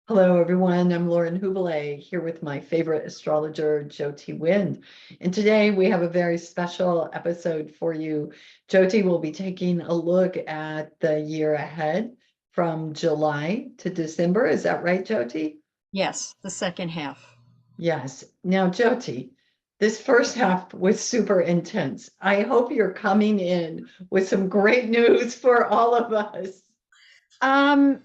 Hello, everyone. I'm Lauren Hubele here with my favorite astrologer, Jyoti Wind. And today we have a very special episode for you. Jyoti will be taking a look at the year ahead from July to December. Is that right, Jyoti? Yes, the second half. Yes. Now, Jyoti, this first half was super intense. I hope you're coming in with some great news for all of us. Um,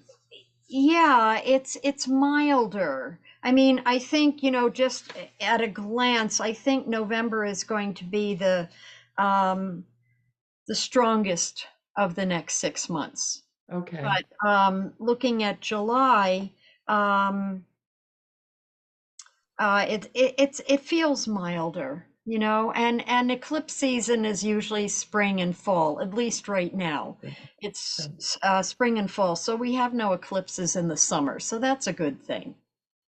yeah, it's milder. I mean, I think, just at a glance, I think November is going to be um the strongest of the next 6 months. Okay. But looking at July, um it feels milder, and eclipse season is usually spring and fall, at least right now. It's spring and fall, so we have no eclipses in the summer, so that's a good thing.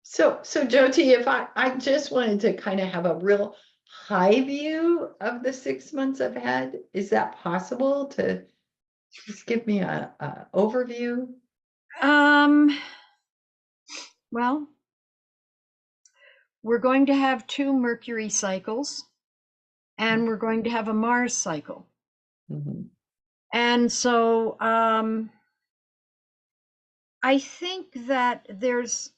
So Jyoti, if I just wanted to kind of have a real high view of the 6 months ahead, is that possible to just give me a overview? Um, well, we're going to have two Mercury cycles, and we're going to have a Mars cycle. Mhm. And so I think that there's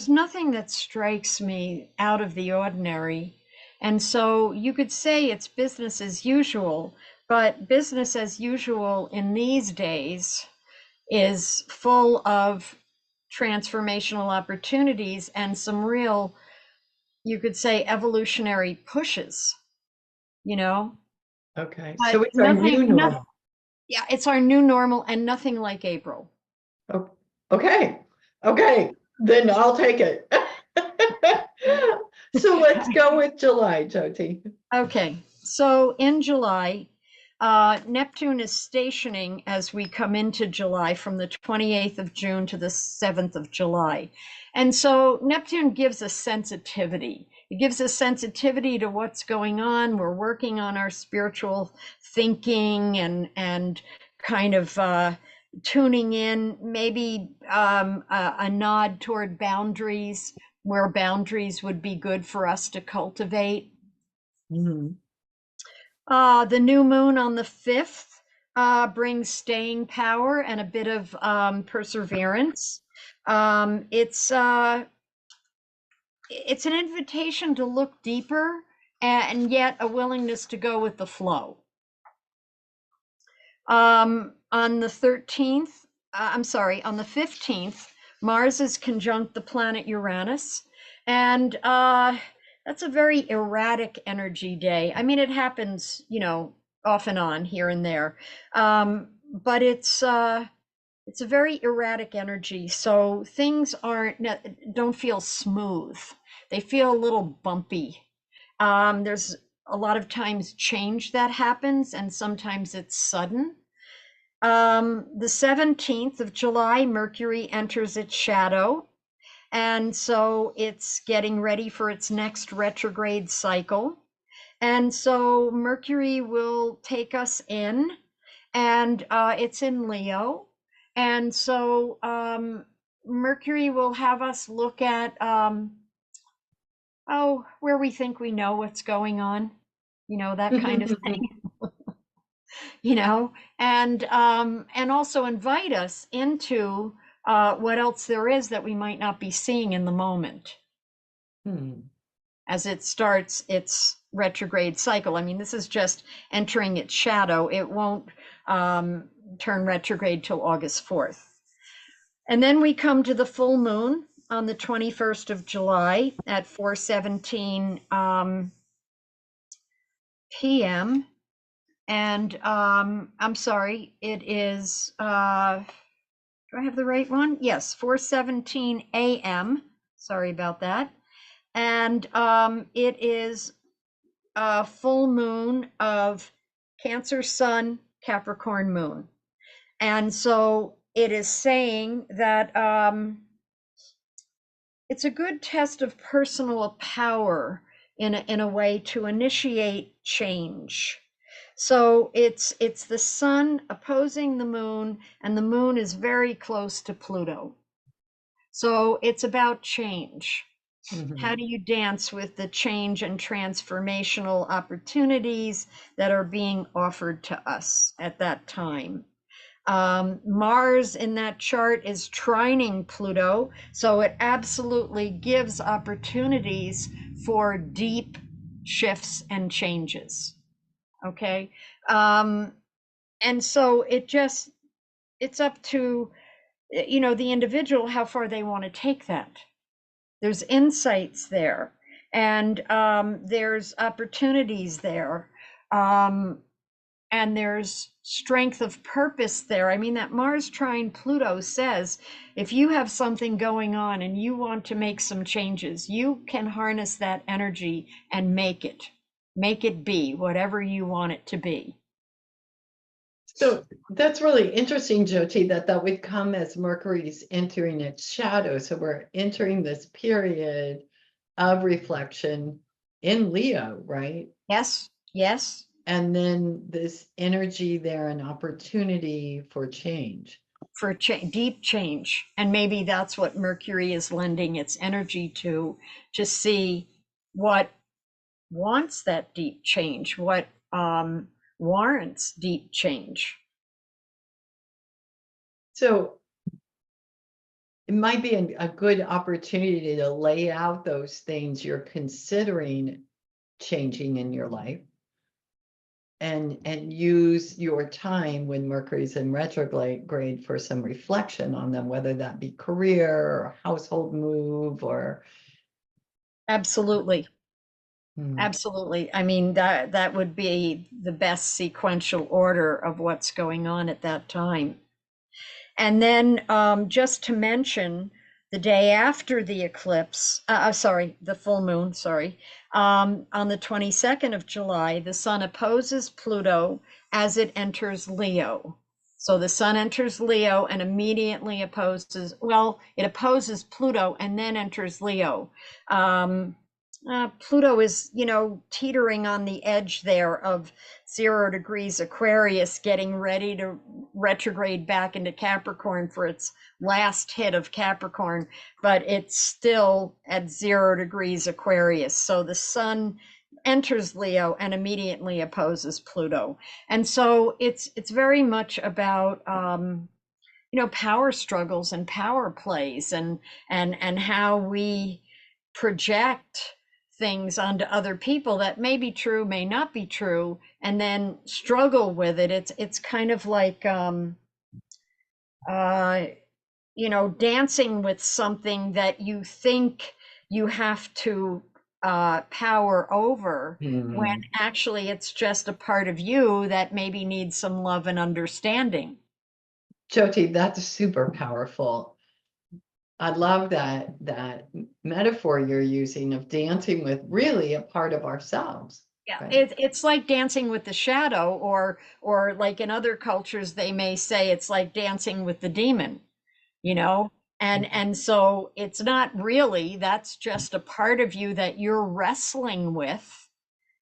nothing that strikes me out of the ordinary. And so you could say it's business as usual, but business as usual in these days is full of transformational opportunities and some real, you could say, evolutionary pushes, you know, Okay, but so it's our nothing, new nothing, normal. yeah, it's our new normal and nothing like April. Oh, okay, okay, then I'll take it. So let's go with July, Jyoti. Okay, so in July, Neptune is stationing as we come into July from the 28th of June to the 7th of July. And so Neptune gives us sensitivity. It gives us sensitivity to what's going on. We're working on our spiritual thinking and kind of tuning in, maybe a nod toward boundaries, where boundaries would be good for us to cultivate. Mhm. The new moon on the 5th brings staying power and a bit of perseverance. It's an invitation to look deeper and yet a willingness to go with the flow. On the 13th, I'm sorry, on the 15th, Mars is conjunct the planet Uranus, and that's a very erratic energy day. I mean, it happens, off and on here and there, but it's a very erratic energy. So things don't feel smooth. They feel a little bumpy. There's a lot of times change that happens, and sometimes it's sudden. The 17th of July, Mercury enters its shadow. And so it's getting ready for its next retrograde cycle. And so Mercury will take us in, and it's in Leo. And so Mercury will have us look at, where we think we know what's going on, that kind of thing. And also invite us into what else there is that we might not be seeing in the moment Hmm. as it starts its retrograde cycle. I mean, this is just entering its shadow. It won't turn retrograde till August 4th. And then we come to the full moon on the 21st of July at 4:17 p.m. And I'm sorry, it is, do I have the right one? Yes, 4:17 a.m. Sorry about that. And it is a full moon of Cancer Sun, Capricorn Moon. And so it is saying that it's a good test of personal power in a way to initiate change. So it's the sun opposing the moon, and the moon is very close to Pluto. So it's about change. How Mhm. do you dance with the change and transformational opportunities that are being offered to us at that time? Mars in that chart is trining Pluto, so it absolutely gives opportunities for deep shifts and changes. Okay. Um, and so it's up to, the individual how far they want to take that. There's insights there, and there's opportunities there. Um, and there's strength of purpose there. I mean, that Mars trine Pluto says if you have something going on and you want to make some changes, you can harness that energy and make it be whatever you want it to be. So that's really interesting, Jyoti, that would come as Mercury's entering its shadow. So we're entering this period of reflection in Leo, right? Yes, yes, And then this energy there and opportunity for change. for deep change. And maybe that's what Mercury is lending its energy to see what wants that deep change, what warrants deep change. So it might be a good opportunity to lay out those things you're considering changing in your life and use your time when Mercury's in retrograde for some reflection on them, whether that be career or household move or Absolutely. Hmm. Absolutely. I mean, that would be the best sequential order of what's going on at that time. And then just to mention, the day after the eclipse, sorry, the full moon, sorry, on the 22nd of July, the sun opposes Pluto as it enters Leo. So the sun enters Leo and immediately opposes, well, it opposes Pluto and then enters Leo. Pluto is, teetering on the edge there of 0 degrees Aquarius, getting ready to retrograde back into Capricorn for its last hit of Capricorn, but it's still at 0 degrees Aquarius. So the sun enters Leo and immediately opposes Pluto. And so it's very much about power struggles and power plays and how we project things onto other people that may be true, may not be true, and then struggle with it. It's kind of like uh dancing with something that you think you have to power over, when Hmm. actually it's just a part of you that maybe needs some love and understanding. Jyoti, that's super powerful. I love that metaphor you're using of dancing with really a part of ourselves, Yeah, right? it's like dancing with the shadow, or like in other cultures they may say it's like dancing with the demon, you know. And so it's not really, that's just a part of you that you're wrestling with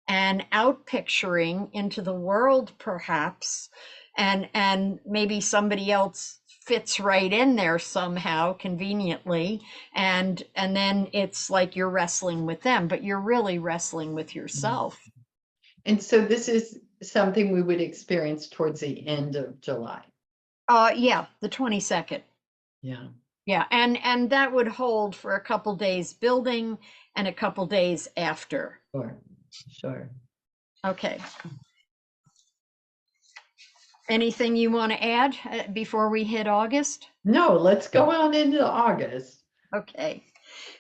and out picturing into the world, perhaps, and maybe somebody else fits right in there somehow conveniently, and then it's like you're wrestling with them, but you're really wrestling with Mhm. yourself. And so this is something we would experience towards the end of July. Yeah, the 22nd. Yeah, Yeah, and that would hold for a couple days building and a couple days after. sure, sure. Okay. Anything you want to add before we hit August? No, let's go on into August. Okay.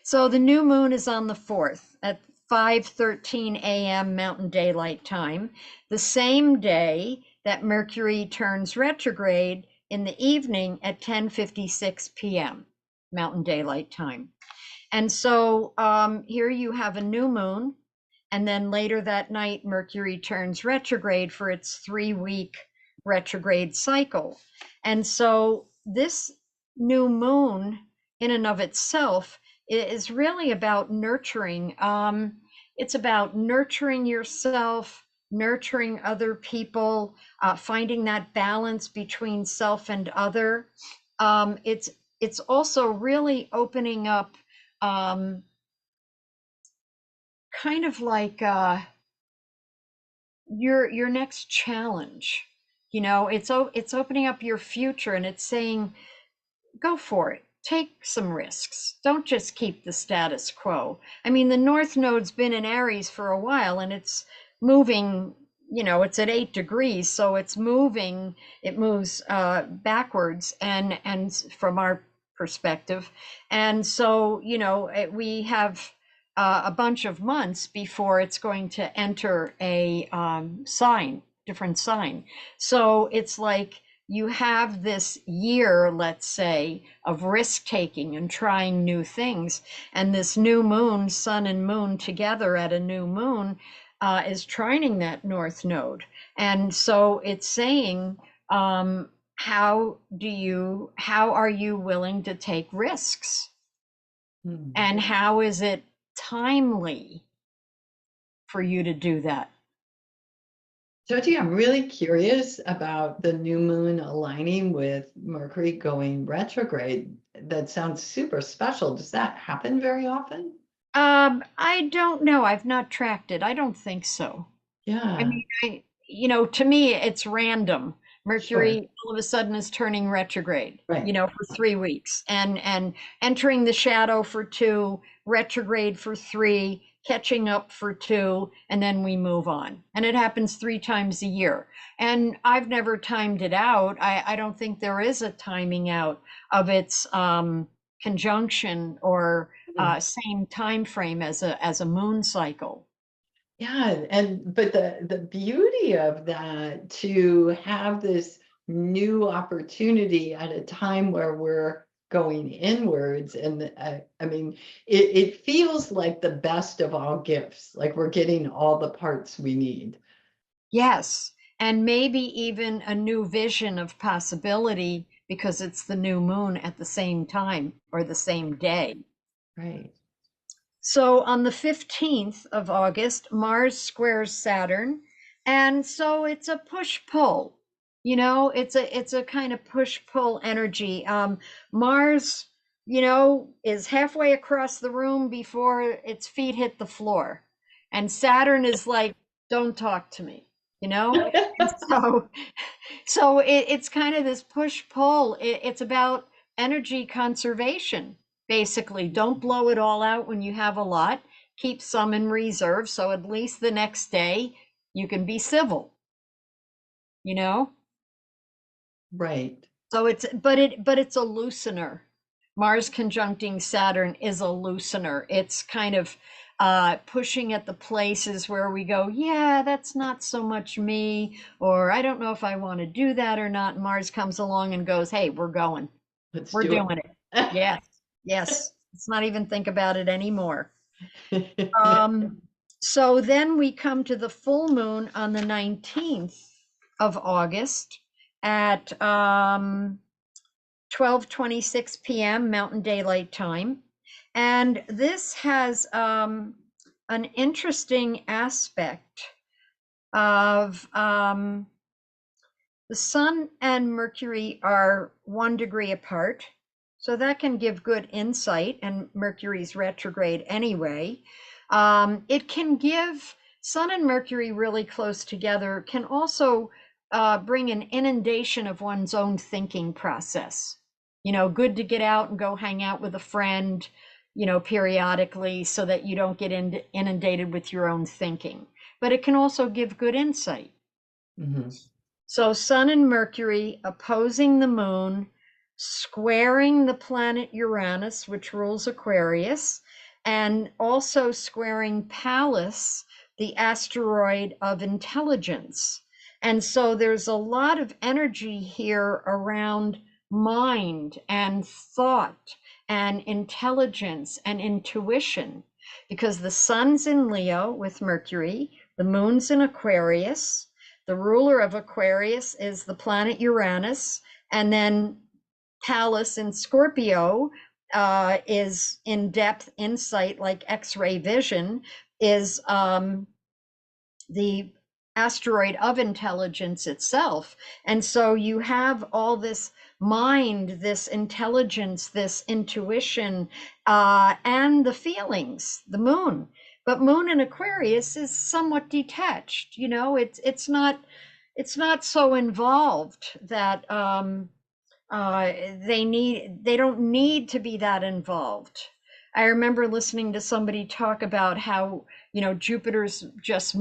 So the new moon is on the 4th at 5:13 a.m. Mountain Daylight Time, the same day that Mercury turns retrograde in the evening at 10:56 p.m. Mountain Daylight Time. And so here you have a new moon, and then later that night, Mercury turns retrograde for its 3-week retrograde cycle. And so this new moon, in and of itself, is really about nurturing. It's about nurturing yourself, nurturing other people, finding that balance between self and other. It's it's also really opening up, um, kind of like your next challenge. It's opening up your future, and it's saying, go for it. Take some risks. Don't just keep the status quo. I mean, the North Node's been in Aries for a while, and it's moving, it's at 8 degrees, so it's moving, it moves backwards, and from our perspective. And so, we have a bunch of months before it's going to enter a different sign. So it's like, you have this year, let's say, of risk taking and trying new things. And this new moon, sun and moon together at a new moon, is trining that North Node. And so it's saying, how are you willing to take risks? And how is it timely for you to do that? Jyoti, I'm really curious about the new moon aligning with Mercury going retrograde. That sounds super special. Does that happen very often? I don't know. I've not tracked it. I don't think so. I Yeah, mean, to me, it's random. sure. Mercury all of a sudden is turning retrograde, Right. for 3 weeks, and entering the shadow for 2, retrograde for 3, catching up for 2, and then we move on. And it happens 3 times a year. And I've never timed it out. I don't think there is a timing out of its conjunction or Mhm. same time frame as a moon cycle. Yeah, and but the beauty of that, to have this new opportunity at a time where we're going inwards, and I mean, it feels like the best of all gifts, like we're getting all the parts we need. Yes, and maybe even a new vision of possibility because it's the new moon at the same time or the same day. Right. So on the 15th of August, Mars squares Saturn, and so it's a push-pull. It's a kind of push-pull energy. Mars, is halfway across the room before its feet hit the floor. And Saturn is like, don't talk to me, you know? And so it's kind of this push-pull. It's about energy conservation. Basically, don't blow it all out when you have a lot. Keep some in reserve so at least the next day you can be civil, you know? Right. So it's a loosener. Mars conjuncting Saturn is a loosener. It's kind of pushing at the places where we go, yeah, that's not so much me, or I don't know if I want to do that or not. Mars comes along and goes, hey, we're going. Let's We're do doing it. it. Yes, yes. Let's not even think about it anymore. Um, so then we come to the full moon on the 19th of August at 12:26 p.m. Mountain Daylight Time. And this has an interesting aspect of the Sun and Mercury are 1 degree apart. So that can give good insight, and Mercury's retrograde anyway. It can give Sun and Mercury really close together, can also bring an inundation of one's own thinking process. Good to get out and go hang out with a friend, periodically so that you don't get inundated with your own thinking. But it can also give good insight. Mhm. So Sun and Mercury opposing the moon, squaring the planet Uranus, which rules Aquarius, and also squaring Pallas, the asteroid of intelligence. And so there's a lot of energy here around mind and thought and intelligence and intuition, because the sun's in Leo with Mercury, the moon's in Aquarius. The ruler of Aquarius is the planet Uranus, and then Pallas in Scorpio is in-depth insight, like X-ray vision, is the asteroid of intelligence itself. And so you have all this mind, this intelligence, this intuition, and the feelings, the moon. But moon in Aquarius is somewhat detached. It's not so involved that they don't need to be that involved. I remember listening to somebody talk about how, Jupiter's just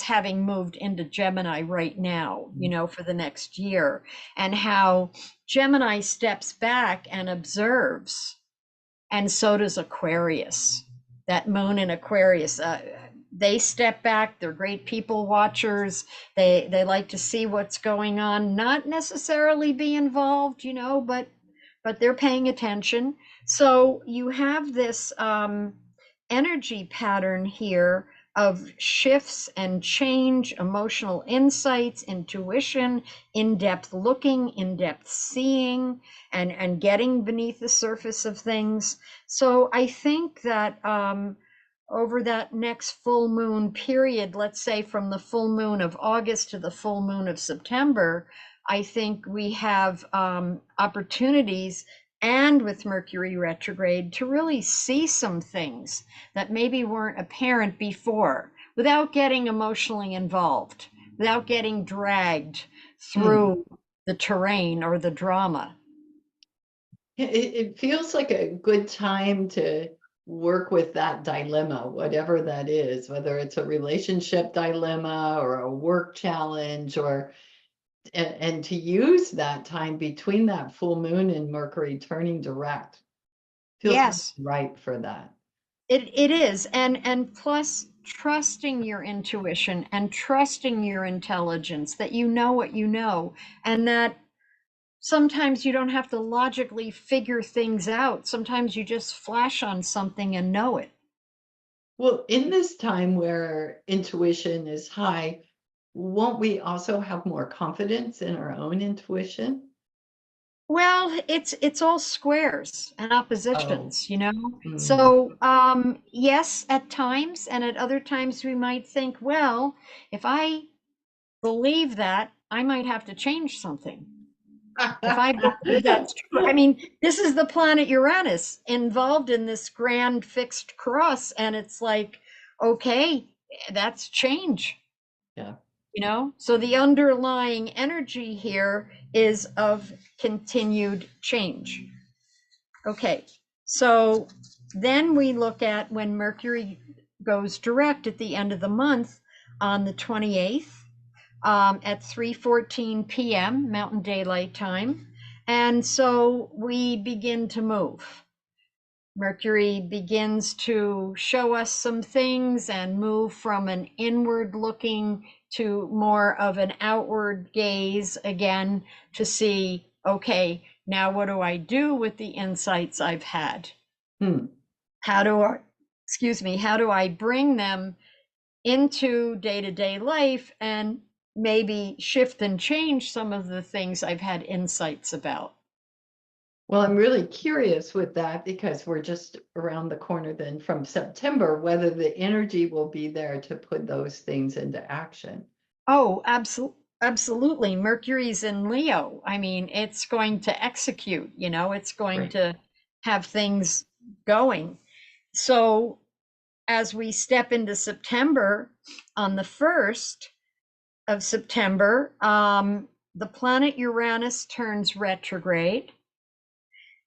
having moved into Gemini right now, for the next year, and how Gemini steps back and observes, and so does Aquarius. That moon in Aquarius, they step back. They're great people watchers. They like to see what's going on, not necessarily be involved, but they're paying attention. So you have this energy pattern here of shifts and change, emotional insights, intuition, in-depth looking, in-depth seeing, and getting beneath the surface of things. So I think that over that next full moon period, let's say from the full moon of August to the full moon of September, I think we have opportunities, and with Mercury retrograde, to really see some things that maybe weren't apparent before, without getting emotionally involved, without getting dragged through the terrain or the drama. It feels like a good time to work with that dilemma, whatever that is, whether it's a relationship dilemma or a work challenge, and to use that time between that full moon and Mercury turning direct. Feels Yes, right for that. it is. And plus trusting your intuition and trusting your intelligence, that you know what you know, and that sometimes you don't have to logically figure things out. Sometimes you just flash on something and know it. Well, in this time where intuition is high, won't we also have more confidence in our own intuition? Well, it's all squares and Oh, oppositions, mm, So, yes, at times, and at other times we might think, well, if I believe that, I might have to change something. If I believe that's true. I mean, this is the planet Uranus involved in this grand fixed cross, and it's like, okay, that's change. yeah. So the underlying energy here is of continued change. Okay, so then we look at when Mercury goes direct at the end of the month on the 28th, at 3:14 p.m. Mountain Daylight Time. And so we begin to move. Mercury begins to show us some things and move from an inward looking to more of an outward gaze again, to see, okay, now what do I do with the insights I've had? Hmm. How do I, how do I bring them into day-to-day life and maybe shift and change some of the things I've had insights about? Well, I'm really curious with that because we're just around the corner then from September, whether the energy will be there to put those things into action. Oh, absolutely. Mercury's in Leo. I mean, it's going to execute, it's going Right. to have things going. So as we step into September, on the 1st of September, the planet Uranus turns retrograde,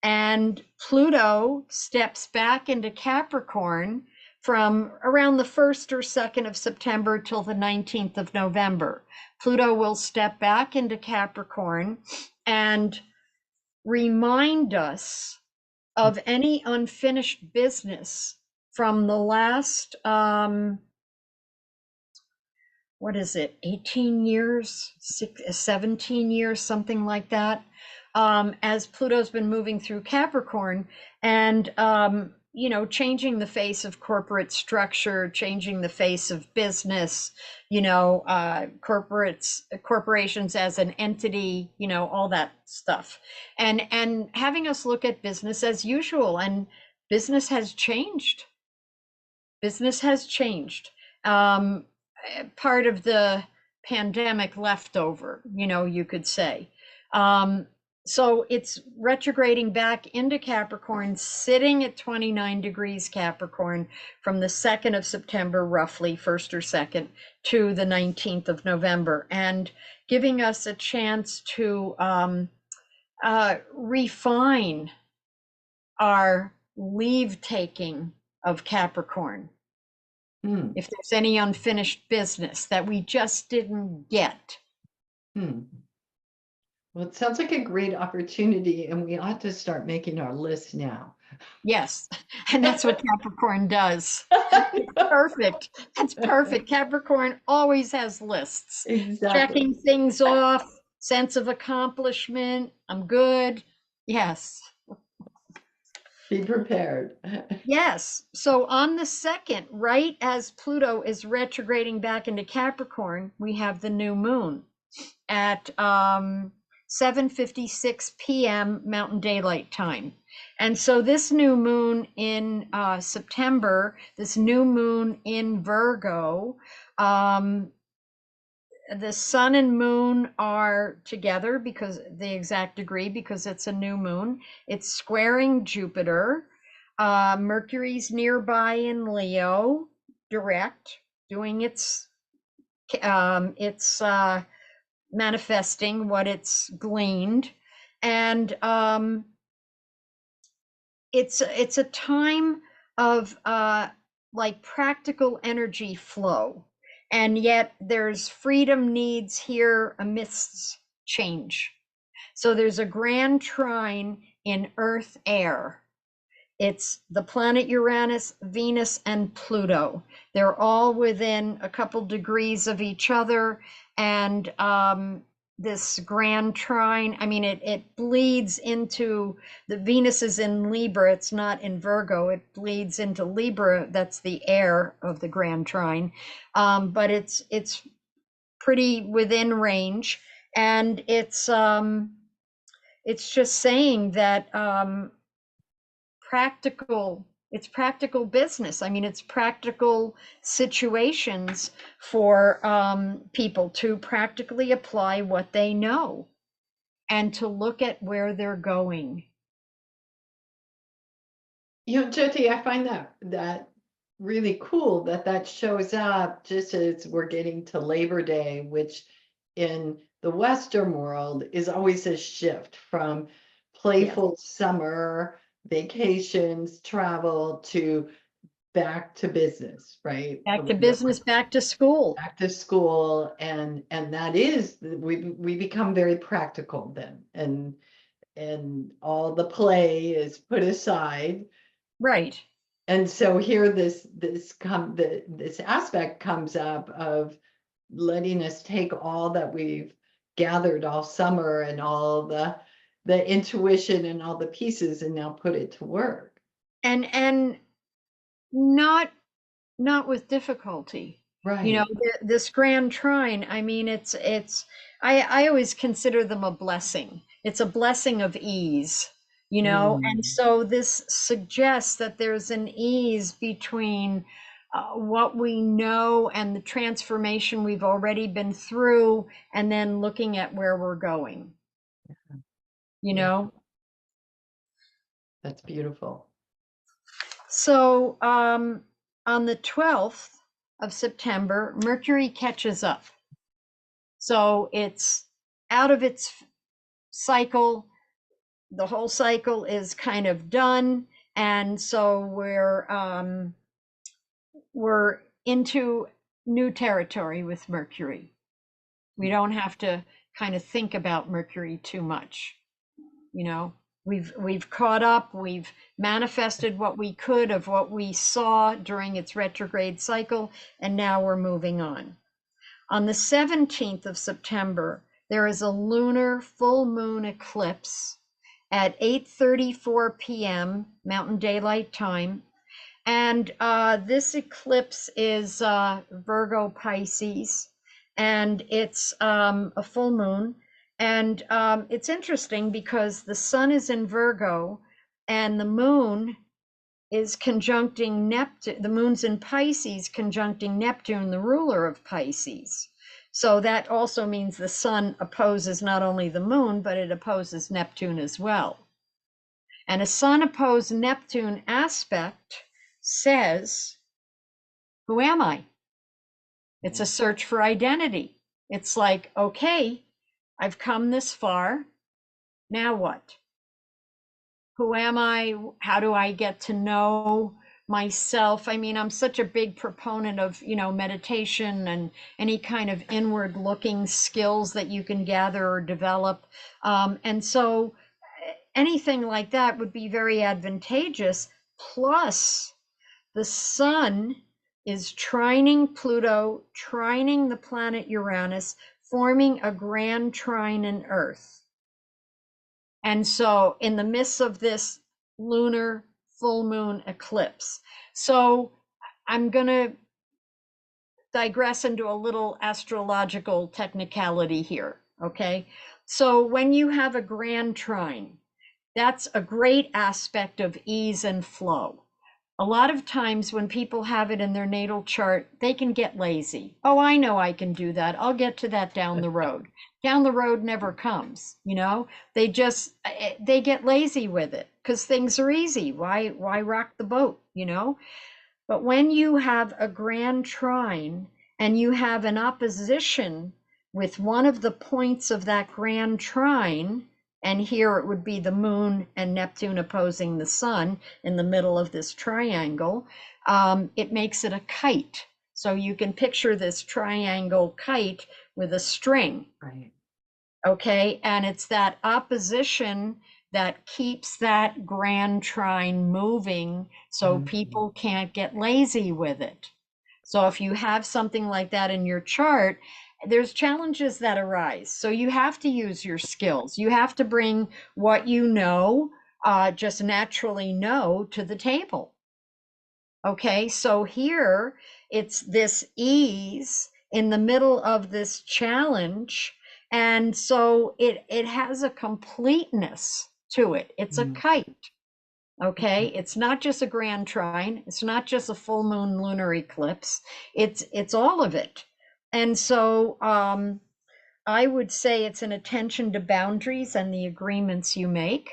and Pluto steps back into Capricorn from around the 1st or 2nd of September till the 19th of November. Pluto will step back into Capricorn and remind us of any unfinished business from the last, what is it, 18 years, 17 years, something like that, as Pluto's been moving through Capricorn, and changing the face of corporate structure, changing the face of business, corporations as an entity, all that stuff, and having us look at business as usual. And business has changed. Business has changed. part of the pandemic leftover, you could say. So it's retrograding back into Capricorn, sitting at 29 degrees Capricorn from the 2nd of September, roughly 1st or 2nd, to the 19th of November, and giving us a chance to refine our leave taking of Capricorn. If there's any unfinished business that we just didn't get. Well, it sounds like a great opportunity, and we ought to start making our list now. Yes, and that's what Capricorn does. Perfect. That's perfect. Capricorn always has lists. Exactly. Checking things off, sense of accomplishment. I'm good. Yes. Be prepared. Yes. So on the 2nd, right as Pluto is retrograding back into Capricorn, we have the new moon at 7:56 p.m. Mountain Daylight Time. And so this new moon in September, this new moon in Virgo, the sun and moon are together because the exact degree, because it's a new moon. It's squaring Jupiter. Mercury's nearby in Leo, direct, doing its manifesting what it's gleaned, and it's a time of like practical energy flow, and yet there's freedom needs here amidst change. So there's a grand trine in Earth air. It's the planet Uranus, Venus, and Pluto. They're all within a couple degrees of each other, and this grand trine, I mean, it bleeds into, the Venus is in Libra, it's not in Virgo, it bleeds into Libra, that's the air of the grand trine, but it's pretty within range, and it's just saying that it's practical business. I mean, it's practical situations for people to practically apply what they know and to look at where they're going. Jyoti, I find that really cool that shows up just as we're getting to Labor Day, which in the Western world is always a shift from playful summer vacations, travel, to back to business, right? Back to business, back to school. Back to school, and that is, we become very practical then, and all the play is put aside. Right. And so here this aspect comes up of letting us take all that we've gathered all summer and all the intuition and all the pieces and now put it to work. And not with difficulty. Right. This grand trine, I mean, I always consider them a blessing. It's a blessing of ease, and so this suggests that there's an ease between what we know and the transformation we've already been through, and then looking at where we're going. That's beautiful. So on the 12th of September, Mercury catches up. So it's out of its cycle. The whole cycle is kind of done. And so we're into new territory with Mercury. We don't have to kind of think about Mercury too much. We've caught up, we've manifested what we could of what we saw during its retrograde cycle, and now we're moving on. On the 17th of September, there is a lunar full moon eclipse at 8:34 p.m. Mountain Daylight Time. And this eclipse is Virgo Pisces, and it's a full moon. And it's interesting because the sun is in Virgo and the moon is conjuncting Neptune. The moon's in Pisces, conjuncting Neptune, the ruler of Pisces. So that also means the sun opposes not only the moon, but it opposes Neptune as well. And a sun opposed Neptune aspect says, who am I? It's a search for identity. It's like, okay, I've come this far. Now what? Who am I? How do I get to know myself? I mean, I'm such a big proponent of, meditation and any kind of inward looking skills that you can gather or develop. And so anything like that would be very advantageous. Plus, the sun is trining Pluto, trining the planet Uranus, forming a grand trine in Earth. And so in the midst of this lunar full moon eclipse. So I'm going to digress into a little astrological technicality here. Okay. So when you have a grand trine, that's a great aspect of ease and flow. A lot of times when people have it in their natal chart, they can get lazy. Oh, I know I can do that. I'll get to that down the road. Down the road never comes, they get lazy with it because things are easy. Why rock the boat, But when you have a grand trine and you have an opposition with one of the points of that grand trine, and here it would be the moon and Neptune opposing the sun in the middle of this triangle, it makes it a kite. So you can picture this triangle kite with a string. Right. Okay, and it's that opposition that keeps that grand trine moving so people can't get lazy with it. So if you have something like that in your chart, there's challenges that arise. So you have to use your skills. You have to bring what just naturally know to the table. Okay, so here it's this ease in the middle of this challenge. And so it has a completeness to it. It's a kite. Okay, it's not just a grand trine. It's not just a full moon lunar eclipse. It's all of it. And so I would say it's an attention to boundaries and the agreements you make.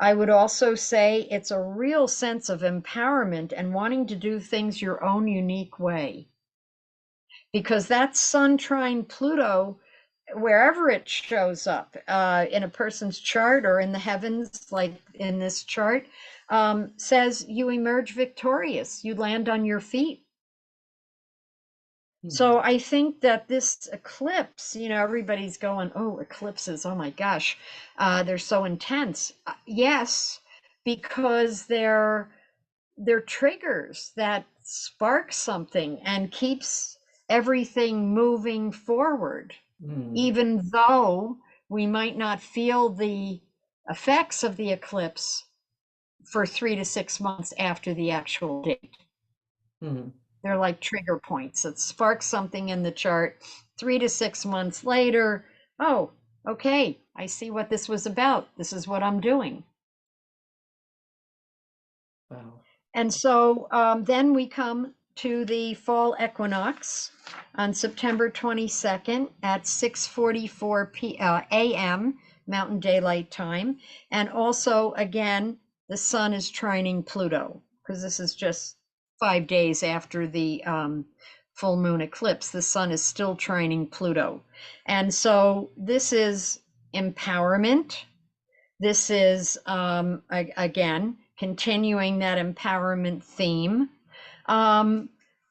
I would also say it's a real sense of empowerment and wanting to do things your own unique way. Because that sun trine Pluto, wherever it shows up in a person's chart or in the heavens, like in this chart, says you emerge victorious, you land on your feet. So I think that this eclipse, everybody's going, oh, eclipses, oh my gosh, they're so intense. Yes, because they're triggers that spark something and keeps everything moving forward, even though we might not feel the effects of the eclipse for 3 to 6 months after the actual date. They're like trigger points that spark something in the chart. 3 to 6 months later, oh, okay, I see what this was about. This is what I'm doing. Wow. And so then we come to the fall equinox on September 22nd at 6:44 a.m. Mountain Daylight Time. And also, again, the sun is trining Pluto because this is just 5 days after the full moon eclipse. The sun is still trining Pluto. And so this is empowerment. This is, again, continuing that empowerment theme.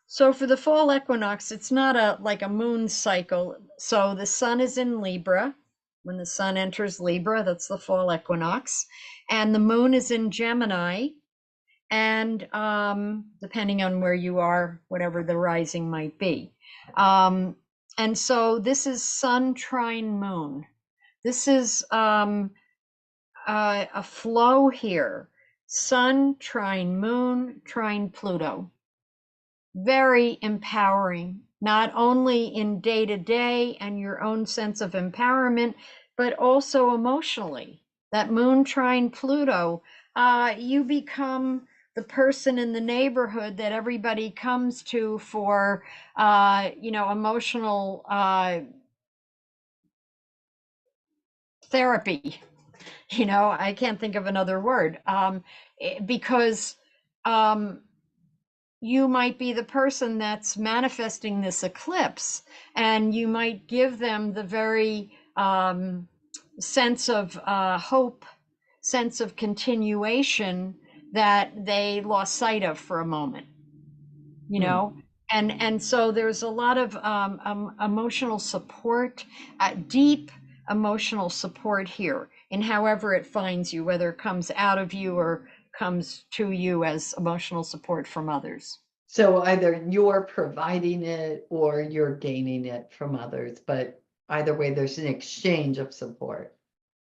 So for the fall equinox, it's not like a moon cycle. So the sun is in Libra. When the sun enters Libra, that's the fall equinox. And the moon is in Gemini. And depending on where you are, whatever the rising might be. And so this is sun trine moon. This is a flow here. Sun, trine moon, trine Pluto. Very empowering, not only in day-to-day and your own sense of empowerment, but also emotionally. That moon trine Pluto, you become the person in the neighborhood that everybody comes to for, emotional therapy. I can't think of another word, because you might be the person that's manifesting this eclipse, and you might give them the very sense of hope, sense of continuation that they lost sight of for a moment, and so there's a lot of emotional support, deep emotional support here, in however it finds you, whether it comes out of you or comes to you as emotional support from others. So either you're providing it or you're gaining it from others, but either way, there's an exchange of support.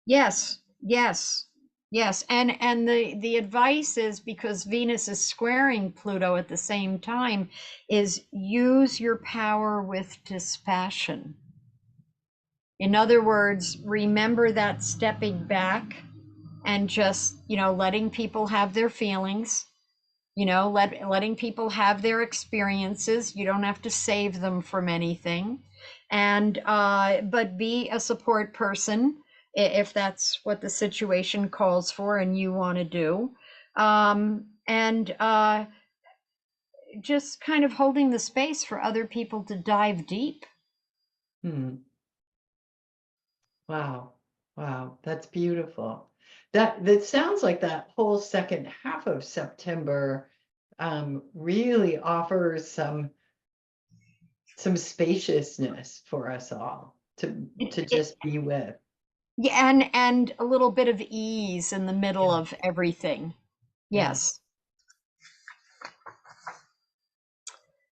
Yes, yes, yes. And the advice is, because Venus is squaring Pluto at the same time, is use your power with dispassion. In other words, remember that stepping back and just, letting people have their feelings, letting people have their experiences. You don't have to save them from anything. And but be a support person if that's what the situation calls for and you want to do. And just kind of holding the space for other people to dive deep. Wow. Wow. That's beautiful. That sounds like that whole second half of September really offers some spaciousness for us all to just be with. Yeah, and a little bit of ease in the middle Yeah. of everything. Yeah. Yes.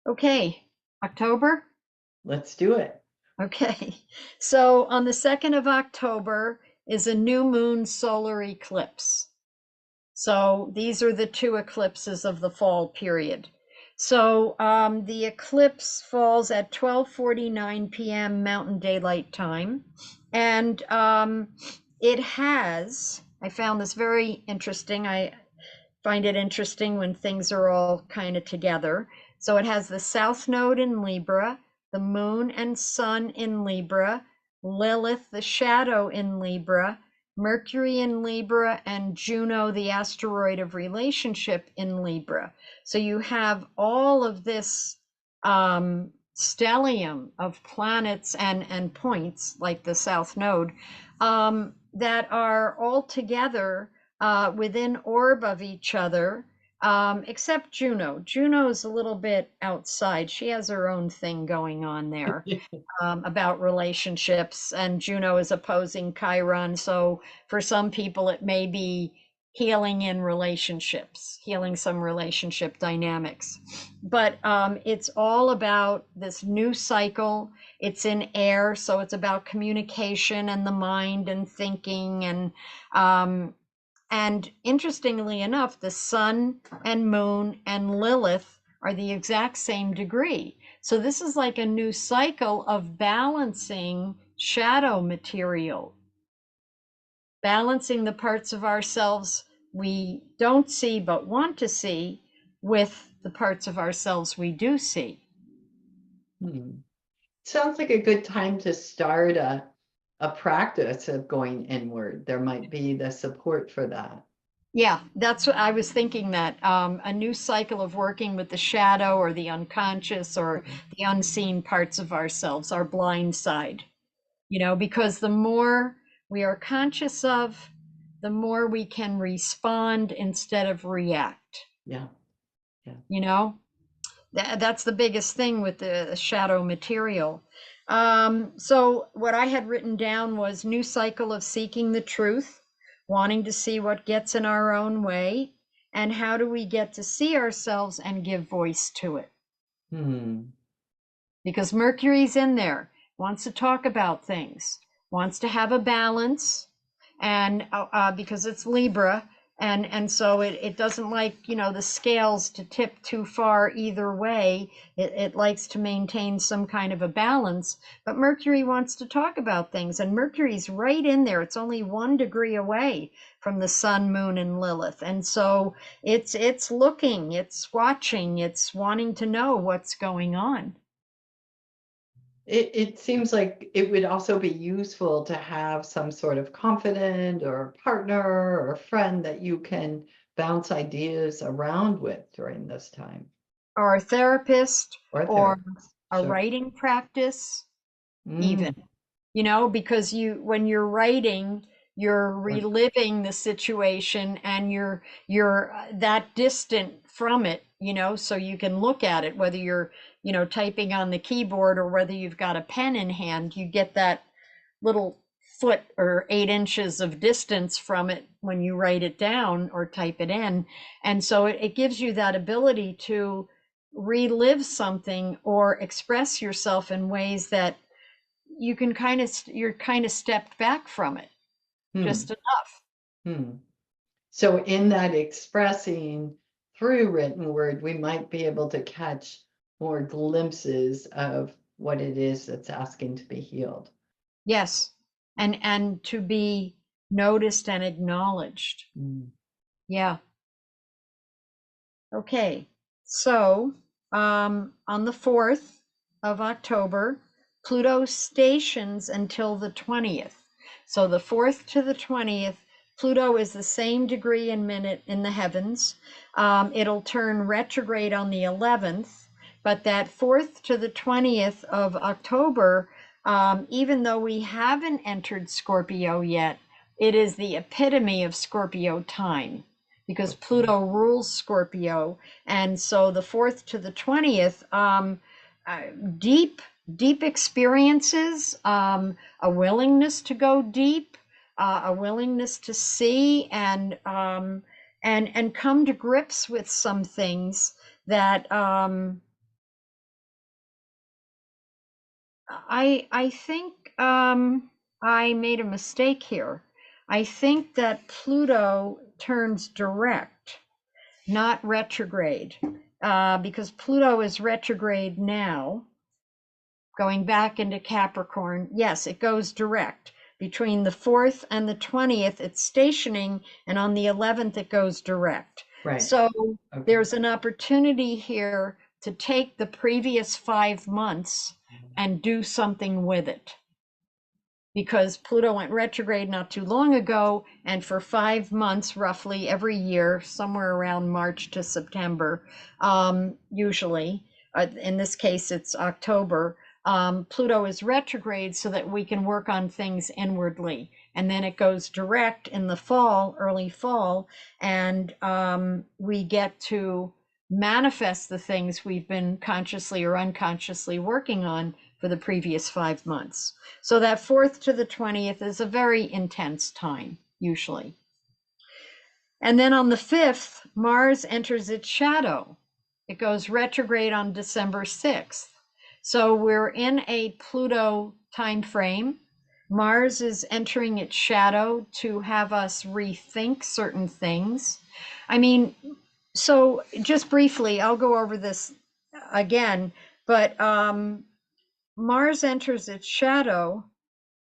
Okay, October. Let's do it. Okay, so on the 2nd of October is a new moon solar eclipse. So these are the two eclipses of the fall period. So the eclipse falls at 12:49 p.m. Mountain Daylight Time. And it has, I found this very interesting. I find it interesting when things are all kind of together. So it has the South Node in Libra, the Moon and Sun in Libra, Lilith, the shadow in Libra, Mercury in Libra, and Juno, the asteroid of relationship, in Libra. So you have all of this stellium of planets and points, like the South Node, that are all together within orb of each other, except Juno. Juno is a little bit outside. She has her own thing going on there. About relationships, and Juno is opposing Chiron. So for some people, it may be healing in relationships, healing some relationship dynamics. But it's all about this new cycle. It's in air, so it's about communication and the mind and thinking. And interestingly enough, the sun and moon and Lilith are the exact same degree. So this is like a new cycle of balancing shadow material, balancing the parts of ourselves we don't see but want to see with the parts of ourselves we do see. Sounds like a good time to start a practice of going inward. There might be the support for that. Yeah, that's what I was thinking, that a new cycle of working with the shadow or the unconscious or the unseen parts of ourselves, our blind side, because the more we are conscious of, the more we can respond instead of react. Yeah. That's the biggest thing with the shadow material. So what I had written down was new cycle of seeking the truth, wanting to see what gets in our own way, and how do we get to see ourselves and give voice to it. Because Mercury's in there, wants to talk about things, wants to have a balance, and because it's Libra, And so it doesn't like, you know, the scales to tip too far either way. It likes to maintain some kind of a balance. But Mercury wants to talk about things, and Mercury's right in there. It's only 1 degree away from the sun, moon, and Lilith. And so it's looking, it's watching, it's wanting to know what's going on. It seems like it would also be useful to have some sort of confidant or partner or friend that you can bounce ideas around with during this time. Or a therapist, Or a or therapist. a Sure. writing practice, even, Mm, you know, because when you're writing, you're sure. reliving the situation, and you're that distant from it, you know, so you can look at it, whether you're, you know, typing on the keyboard or whether you've got a pen in hand. You get that little foot or 8 inches of distance from it when you write it down or type it in. And so it gives you that ability to relive something or express yourself in ways that you can you're kind of stepped back from it Hmm. just enough. Hmm. So in that expressing through written word, we might be able to catch more glimpses of what it is that's asking to be healed. Yes. And to be noticed and acknowledged. Mm. Yeah. Okay. So, on the 4th of October, Pluto stations until the 20th. So the 4th to the 20th, Pluto is the same degree and minute in the heavens. It'll turn retrograde on the 11th, but that 4th to the 20th of October, even though we haven't entered Scorpio yet, it is the epitome of Scorpio time, because Okay. Pluto rules Scorpio. And so the 4th to the 20th, deep, deep experiences, a willingness to go deep, a willingness to see, and come to grips with some things that, I think, I made a mistake here. I think that Pluto turns direct, not retrograde, because Pluto is retrograde now, going back into Capricorn. Yes, it goes direct. Between the 4th and the 20th, it's stationing, and on the 11th, it goes direct. Right. So Okay. there's an opportunity here to take the previous 5 months and do something with it, because Pluto went retrograde not too long ago, and for 5 months, roughly every year, somewhere around March to September, usually, in this case, it's October, Pluto is retrograde so that we can work on things inwardly. And then it goes direct in the fall, early fall, and we get to manifest the things we've been consciously or unconsciously working on for the previous 5 months. So that 4th to the 20th is a very intense time, usually. And then on the 5th, Mars enters its shadow. It goes retrograde on December 6th. So we're in a Pluto time frame. Mars is entering its shadow to have us rethink certain things. I mean, so just briefly, I'll go over this again, but Mars enters its shadow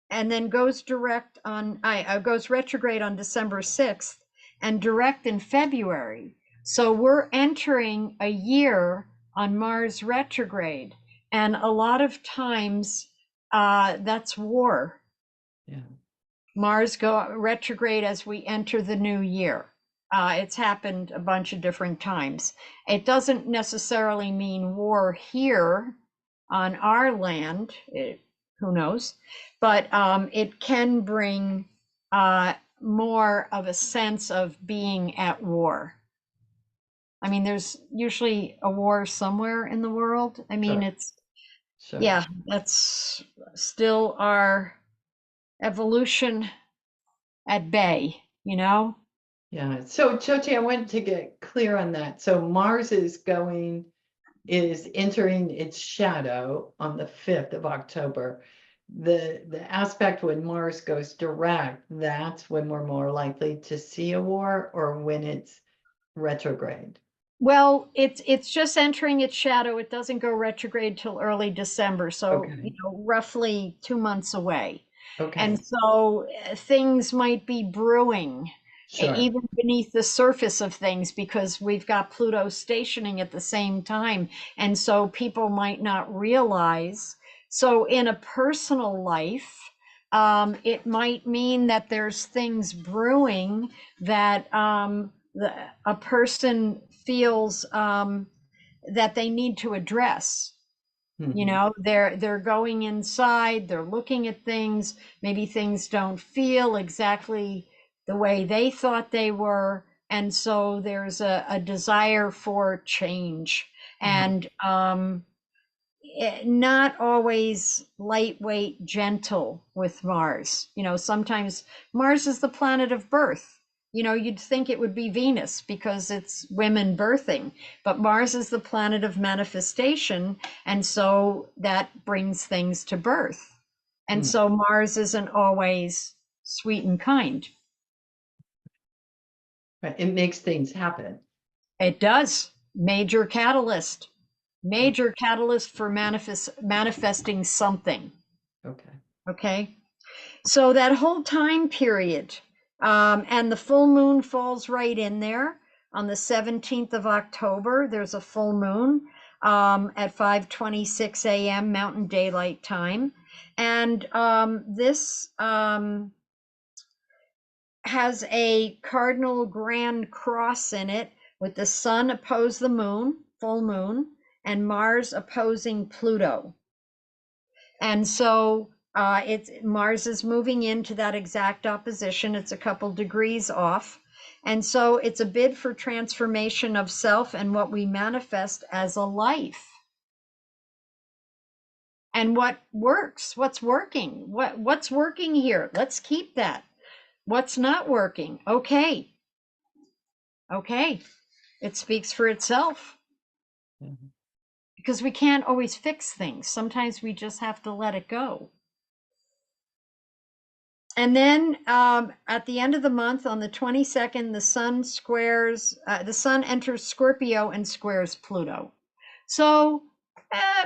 and then goes goes retrograde on December 6th and direct in February. So we're entering a year on Mars retrograde, and a lot of times that's war. Yeah. Mars go retrograde as we enter the new year. It's happened a bunch of different times. It doesn't necessarily mean war here on our land. Who knows? But it can bring more of a sense of being at war. I mean, there's usually a war somewhere in the world. I mean, Sure. it's, Sure. yeah, that's still our evolution at bay, you know? Yeah. So Jyoti, I wanted to get clear on that. So Mars is entering its shadow on the 5th of October. the aspect when Mars goes direct, that's when we're more likely to see a war, or when it's retrograde? Well, it's just entering its shadow. It doesn't go retrograde till early December, so Okay. roughly 2 months away. And Okay, so things might be brewing sure. even beneath the surface of things, because we've got Pluto stationing at the same time. And so people might not realize. So in a personal life, it might mean that there's things brewing that a person feels that they need to address. Mhm. They're going inside, they're looking at things, maybe things don't feel exactly the way they thought they were, and so there's a desire for change. Mhm. And not always lightweight, gentle with Mars. Sometimes Mars is the planet of birth. You'd think it would be Venus because it's women birthing, but Mars is the planet of manifestation. And so that brings things to birth. And Mm. so Mars isn't always sweet and kind. Right, it makes things happen. It does. Major catalyst, Oh, major catalyst for manifesting something. okay. Okay. So that whole time period, and the full moon falls right in there on the 17th of October. There's a full moon at 5:26 a.m. Mountain Daylight Time, and this has a cardinal grand cross in it with the sun opposed the moon, full moon, and Mars opposing Pluto. And so it's Mars is moving into that exact opposition. It's a couple degrees off. And so it's a bid for transformation of self and what we manifest as a life. And what works, what's working, what's working here. Let's keep that. What's not working? Okay. Okay. It speaks for itself, Mhm. because we can't always fix things. Sometimes we just have to let it go. And then at the end of the month, on the 22nd, the sun enters Scorpio and squares Pluto. So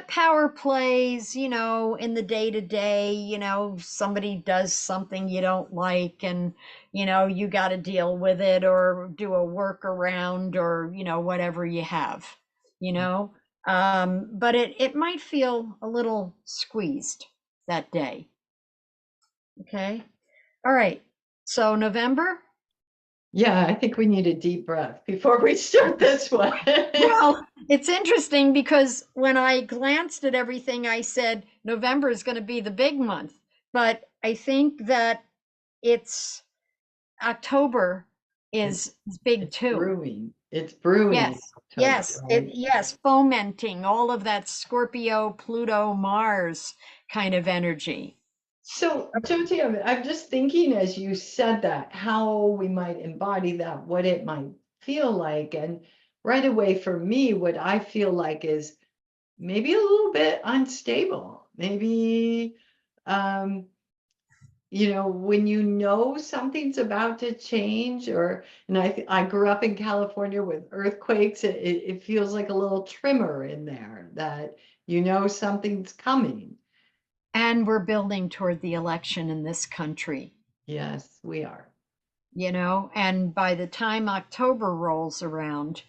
power plays, in the day to day, somebody does something you don't like, and, you got to deal with it or do a workaround, or, whatever you have, you know. But it might feel a little squeezed that day. Okay. All right. So November. Yeah, I think we need a deep breath before we start this one. Well, it's interesting because when I glanced at everything, I said November is going to be the big month. But I think that it's October It's is big it's too. brewing. It's brewing in Yes. October, Yes. right? Yes. Fomenting all of that Scorpio, Pluto, Mars kind of energy. So, Jyoti, I'm just thinking as you said that, how we might embody that, what it might feel like. And right away for me, what I feel like is maybe a little bit unstable. Maybe, um, when you know something's about to change, and I grew up in California with earthquakes, it feels like a little tremor in there that something's coming. And we're building toward the election in this country. Yes, we are. And by the time October rolls around,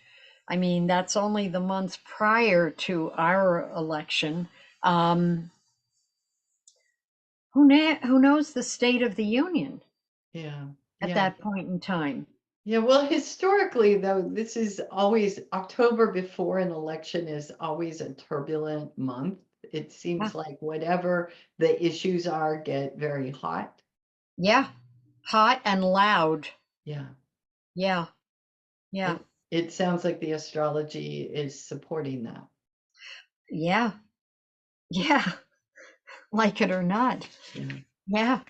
I mean, that's only the month prior to our election. Um, who knows the state of the union Yeah, at yeah. that point in time? Yeah, well, historically, though, this is always October before an election is always a turbulent month. It Yeah, seems like whatever the issues are get very hot. yeah, hot and loud. Yeah. Yeah, yeah, It sounds like the astrology is supporting that. yeah, yeah, like it or not. Yeah. Yeah.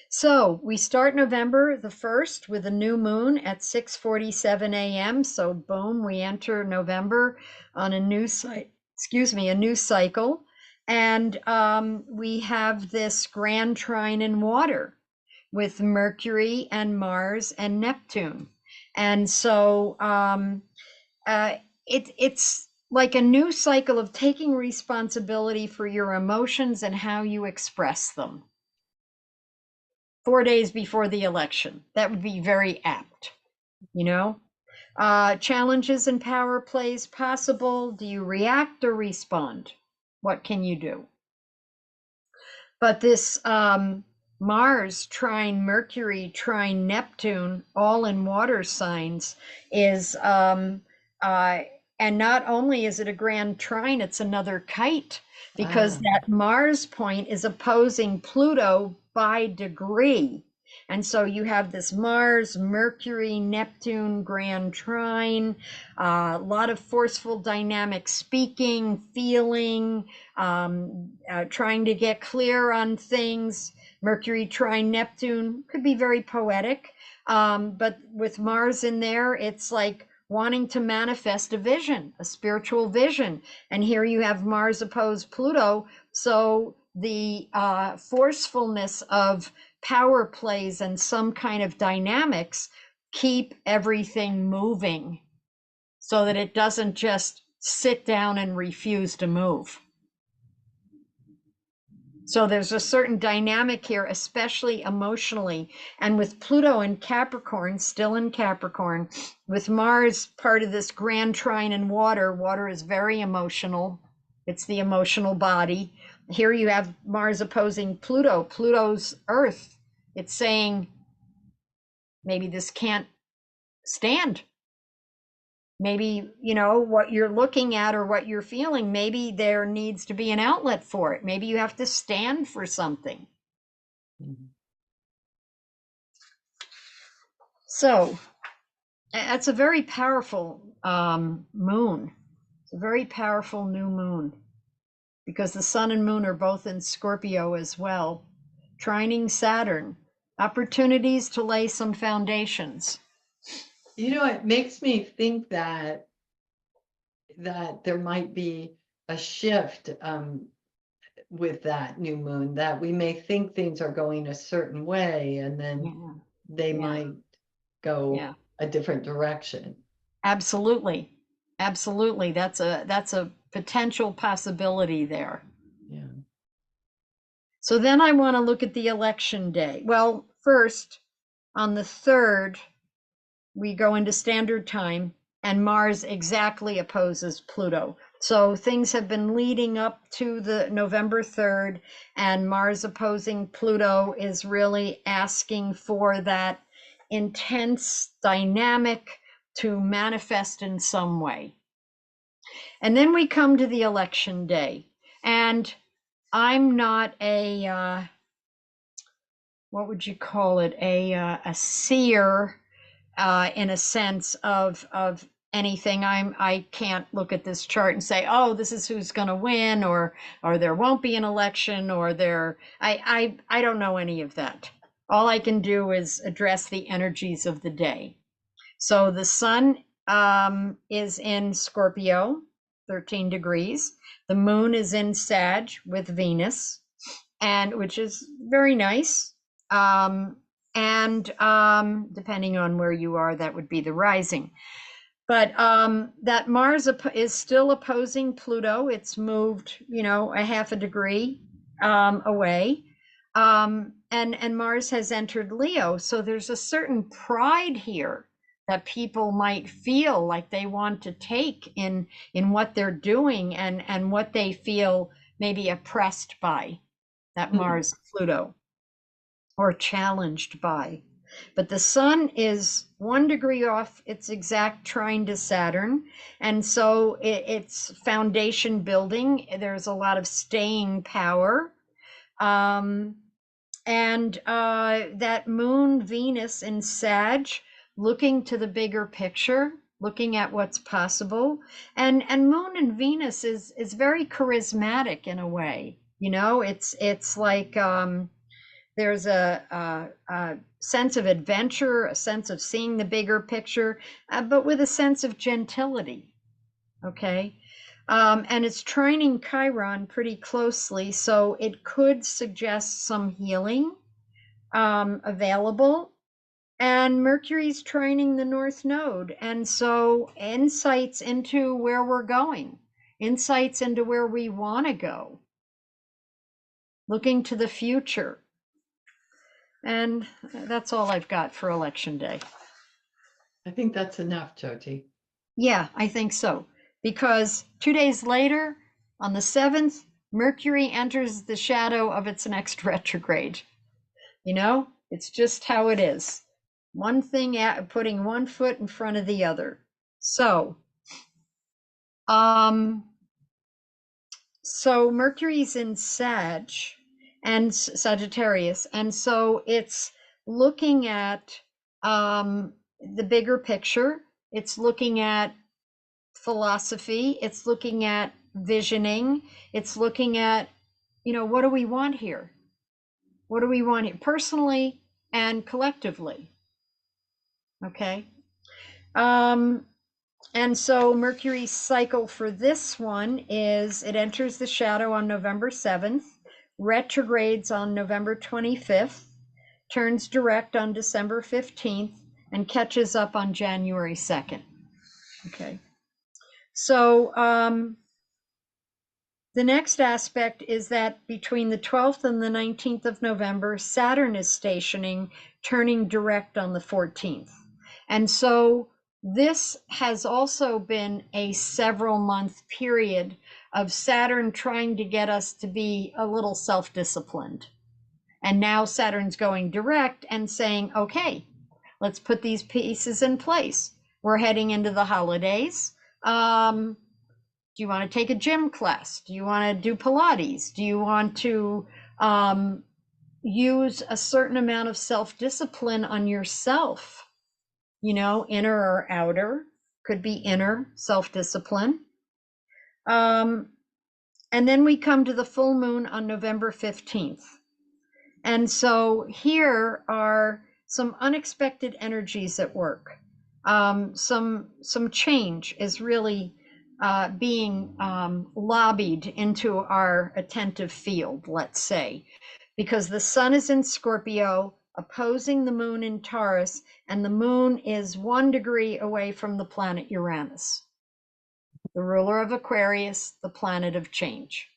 So we start November the 1st with a new moon at 6:47 a.m. So boom, we enter November on a new cycle. And we have this grand trine in water with Mercury and Mars and Neptune. And so it's like a new cycle of taking responsibility for your emotions and how you express them. 4 days before the election. That would be very apt, you know? Challenges and power plays possible. Do you react or respond? What can you do? But this Mars trine Mercury, trine Neptune, all in water signs is, and not only is it a grand trine, it's another kite, because that Mars point is opposing Pluto by degree. And so you have this Mars, Mercury, Neptune, grand trine, a lot of forceful dynamic speaking, feeling, trying to get clear on things. Mercury trine Neptune could be very poetic, but with Mars in there, it's like wanting to manifest a vision, a spiritual vision. And here you have Mars opposed Pluto. So the forcefulness of power plays and some kind of dynamics keep everything moving so that it doesn't just sit down and refuse to move. So there's a certain dynamic here, especially emotionally. And with Pluto in Capricorn, still in Capricorn, with Mars part of this grand trine in water, water is very emotional. It's the emotional body. Here you have Mars opposing Pluto, Pluto's Earth. It's saying, maybe this can't stand. Maybe, you know, what you're looking at or what you're feeling, maybe there needs to be an outlet for it. Maybe you have to stand for something. Mm-hmm. So that's a very powerful moon. It's a very powerful new moon because the sun and moon are both in Scorpio as well, trining Saturn, opportunities to lay some foundations. You know, it makes me think that there might be a shift with that new moon, that we may think things are going a certain way and then they might go a different direction. Absolutely. Absolutely. That's a potential possibility there. Yeah. So then I want to look at the election day. Well, first, on the 3rd, we go into standard time and Mars exactly opposes Pluto. So things have been leading up to the November 3rd, and Mars opposing Pluto is really asking for that intense dynamic to manifest in some way. And then we come to the election day, and I'm not a, what would you call it? A seer in a sense of anything. I can't look at this chart and say, oh, this is who's going to win, or there won't be an election, or I don't know any of that. All I can do is address the energies of the day. So the sun is in Scorpio, 13 degrees. The moon is in Sag with Venus, and which is very nice. And depending on where you are, that would be the rising. But that Mars is still opposing Pluto. It's moved, you know, a half a degree away. And Mars has entered Leo. So there's a certain pride here that people might feel like they want to take in what they're doing and what they feel maybe oppressed by, that Mars Pluto, or challenged by. But the sun is 1 degree off its exact trine to Saturn. And so it's foundation building. There's a lot of staying power. And that moon Venus in Sag, looking to the bigger picture, looking at what's possible. And moon and Venus is very charismatic in a way. You know, it's like there's a sense of adventure, a sense of seeing the bigger picture, but with a sense of gentility. Okay. And it's trining Chiron pretty closely, so it could suggest some healing available. And Mercury's trining the North Node, and so insights into where we're going, insights into where we want to go, looking to the future. And that's all I've got for Election Day. I think that's enough, Jyoti. Yeah, I think so. Because 2 days later, on the 7th, Mercury enters the shadow of its next retrograde. You know, it's just how it is. One thing putting one foot in front of the other. So Mercury's in Sag and Sagittarius, and so it's looking at the bigger picture. It's looking at philosophy. It's looking at visioning. It's looking at, what do we want here? What do we want here personally and collectively? Okay. And so Mercury's cycle for this one is it enters the shadow on November 7th, retrogrades on November 25th, turns direct on December 15th, and catches up on January 2nd. Okay. So the next aspect is that between the 12th and the 19th of November, Saturn is stationing, turning direct on the 14th. And so this has also been a several month period of Saturn trying to get us to be a little self-disciplined. And now Saturn's going direct and saying, okay, let's put these pieces in place. We're heading into the holidays. Do you want to take a gym class? Do you want to do Pilates? Do you want to use a certain amount of self-discipline on yourself? Inner or outer, could be inner self-discipline. And then we come to the full moon on November 15th. And so here are some unexpected energies at work. Some change is really being lobbied into our attentive field, let's say, because the sun is in Scorpio, opposing the moon in Taurus, and the moon is 1 degree away from the planet Uranus, the ruler of Aquarius, the planet of change.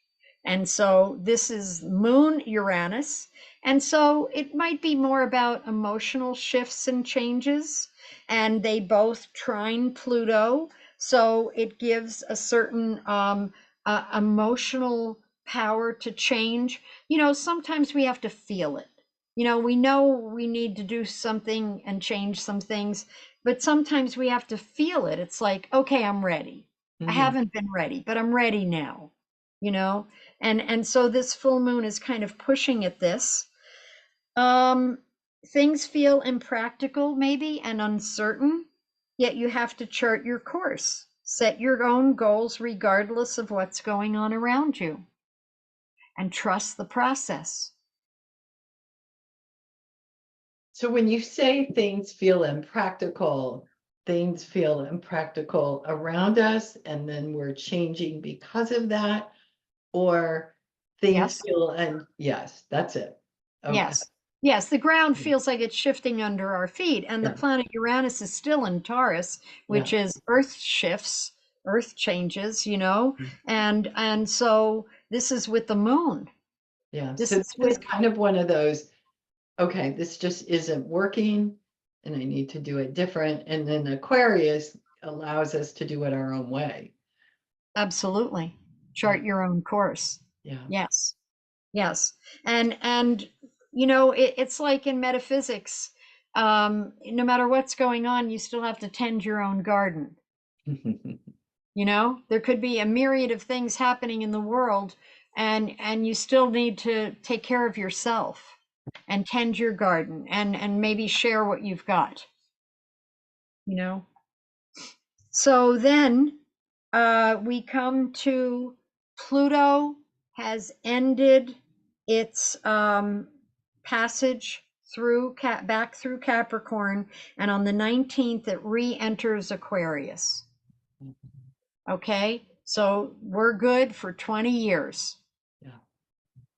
And so this is moon Uranus. And so it might be more about emotional shifts and changes. And they both trine Pluto. So it gives a certain emotional power to change. Sometimes we have to feel it. We know we need to do something and change some things, but sometimes we have to feel it. It's like, okay, I'm ready. I haven't been ready, but I'm ready now, and so this full moon is kind of pushing at this. Things feel impractical maybe and uncertain, yet you have to chart your course, set your own goals regardless of what's going on around you, and trust the process. So when you say things feel impractical around us, and then we're changing because of that, or things feel, and yes, that's it. Okay. Yes, the ground feels like it's shifting under our feet, and the planet Uranus is still in Taurus, which is earth shifts, earth changes, and so this is with the moon. Yeah, so this is kind of one of those, okay, this just isn't working and I need to do it different. And then Aquarius allows us to do it our own way. Absolutely. Chart your own course. Yeah. Yes. And it's like in metaphysics, no matter what's going on, you still have to tend your own garden. There could be a myriad of things happening in the world, and you still need to take care of yourself and tend your garden and maybe share what you've got. So then we come to Pluto has ended its passage back through Capricorn, and on the 19th it re-enters Aquarius. Okay, So we're good for 20 years. Yeah.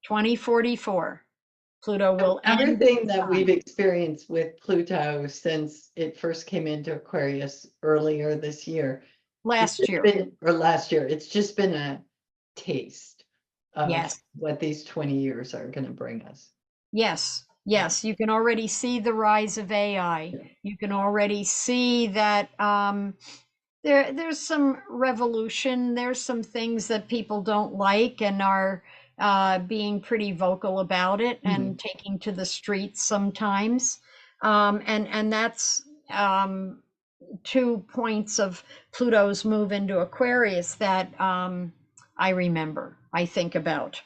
2044. Pluto will end Everything that time. we've experienced with Pluto since it first came into Aquarius earlier this year, Last year. or last year, it's just been a taste of Yes. what these 20 years are going to bring us. Yes. Yes. You can already see the rise of AI. Yeah. You can already see that there's some revolution. There's some things that people don't like and are being pretty vocal about it and taking to the streets sometimes. And that's 2 points of Pluto's move into Aquarius that I remember, I think about.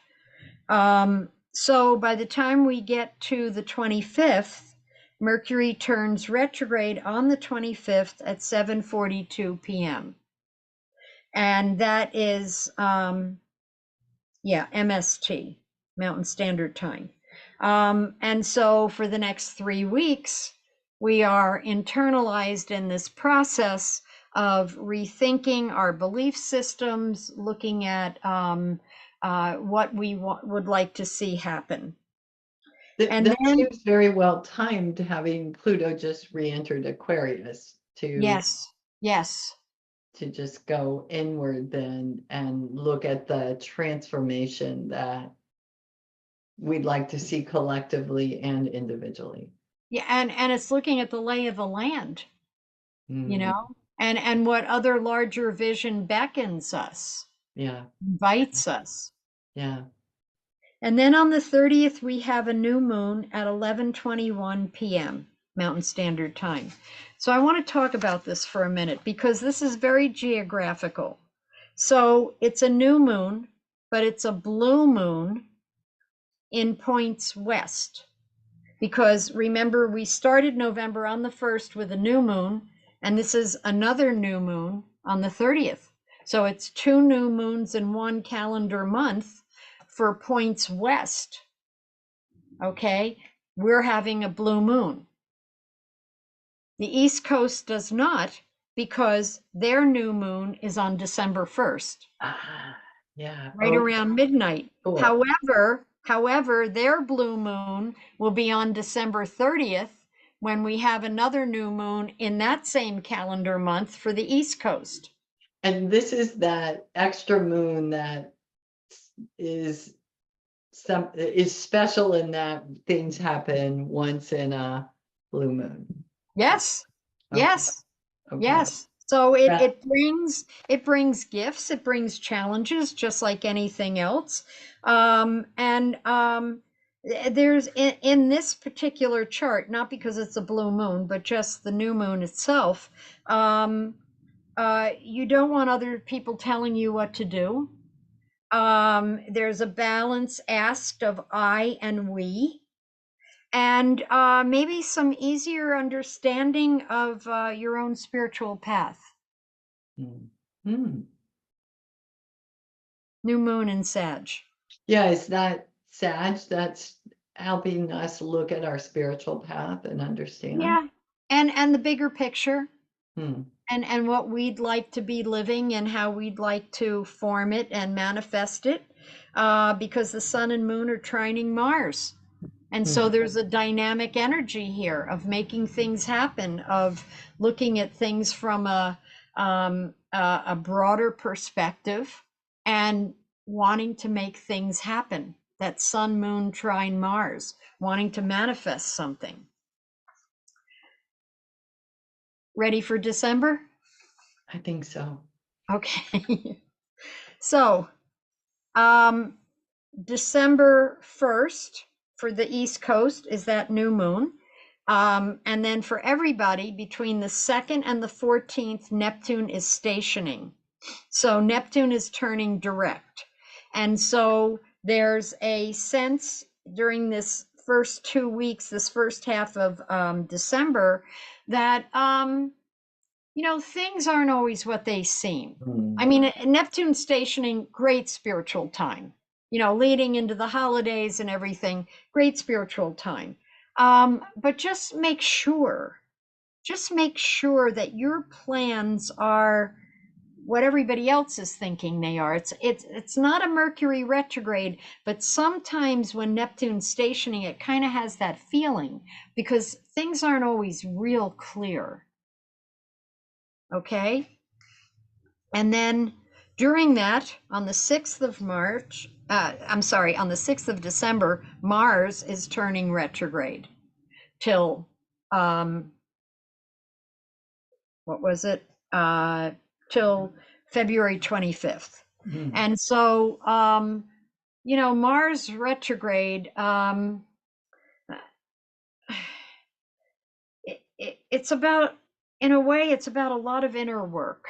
So by the time we get to the 25th, Mercury turns retrograde on the 25th at 7:42 p.m. And that is, MST, Mountain Standard Time. And so for the next 3 weeks, we are internalized in this process of rethinking our belief systems, looking at what we would like to see happen. And that then, seems very well timed, having Pluto just re-entered Aquarius yes, to just go inward then and look at the transformation that we'd like to see collectively and individually. yeah, and it's looking at the lay of the land, you Mm, know, and what other larger vision beckons us, yeah, invites us. yeah. And then on the 30th, we have a new moon at 11:21 p.m. Mountain Standard Time. So I want to talk about this for a minute because this is very geographical. So it's a new moon, but it's a blue moon in points west. Because remember, we started November on the 1st with a new moon, and this is another new moon on the 30th. So it's 2 new moons in 1 calendar month for points west. Okay, we're having a blue moon. The East Coast does not, because their new moon is on December 1st. Yeah. Right around midnight. Cool. However, their blue moon will be on December 30th when we have another new moon in that same calendar month for the East Coast. And this is that extra moon that is special in that things happen once in a blue moon. Yes. Okay. Yes. Okay. Yes. So it brings gifts, it brings challenges, just like anything else. There's in this particular chart, not because it's a blue moon, but just the new moon itself. You don't want other people telling you what to do. There's a balance asked of I and we, and maybe some easier understanding of your own spiritual path. Mm. New moon in Sag. Yeah, is that Sag that's helping us look at our spiritual path and understand? Yeah, and the bigger picture, Hmm. and what we'd like to be living and how we'd like to form it and manifest it, because the sun and moon are trining Mars. And so there's a dynamic energy here of making things happen, of looking at things from a broader perspective and wanting to make things happen. That sun, moon, trine Mars, wanting to manifest something. Ready for December? I think so. Okay. So, December 1st for the East Coast is that new moon. And then for everybody, between the 2nd and the 14th, Neptune is stationing. So Neptune is turning direct. And so there's a sense during this first 2 weeks, this first half of December, that things aren't always what they seem. I mean, Neptune stationing, great spiritual time, leading into the holidays and everything, great spiritual time. But just make sure that your plans are what everybody else is thinking they are. It's not a Mercury retrograde, but sometimes when Neptune's stationing, it kind of has that feeling because things aren't always real clear. Okay? And then during that, on the 6th of March, on the 6th of December, Mars is turning retrograde till, what was it? Till February 25th. Mhm. And so, Mars retrograde, it's about, in a way, it's about a lot of inner work.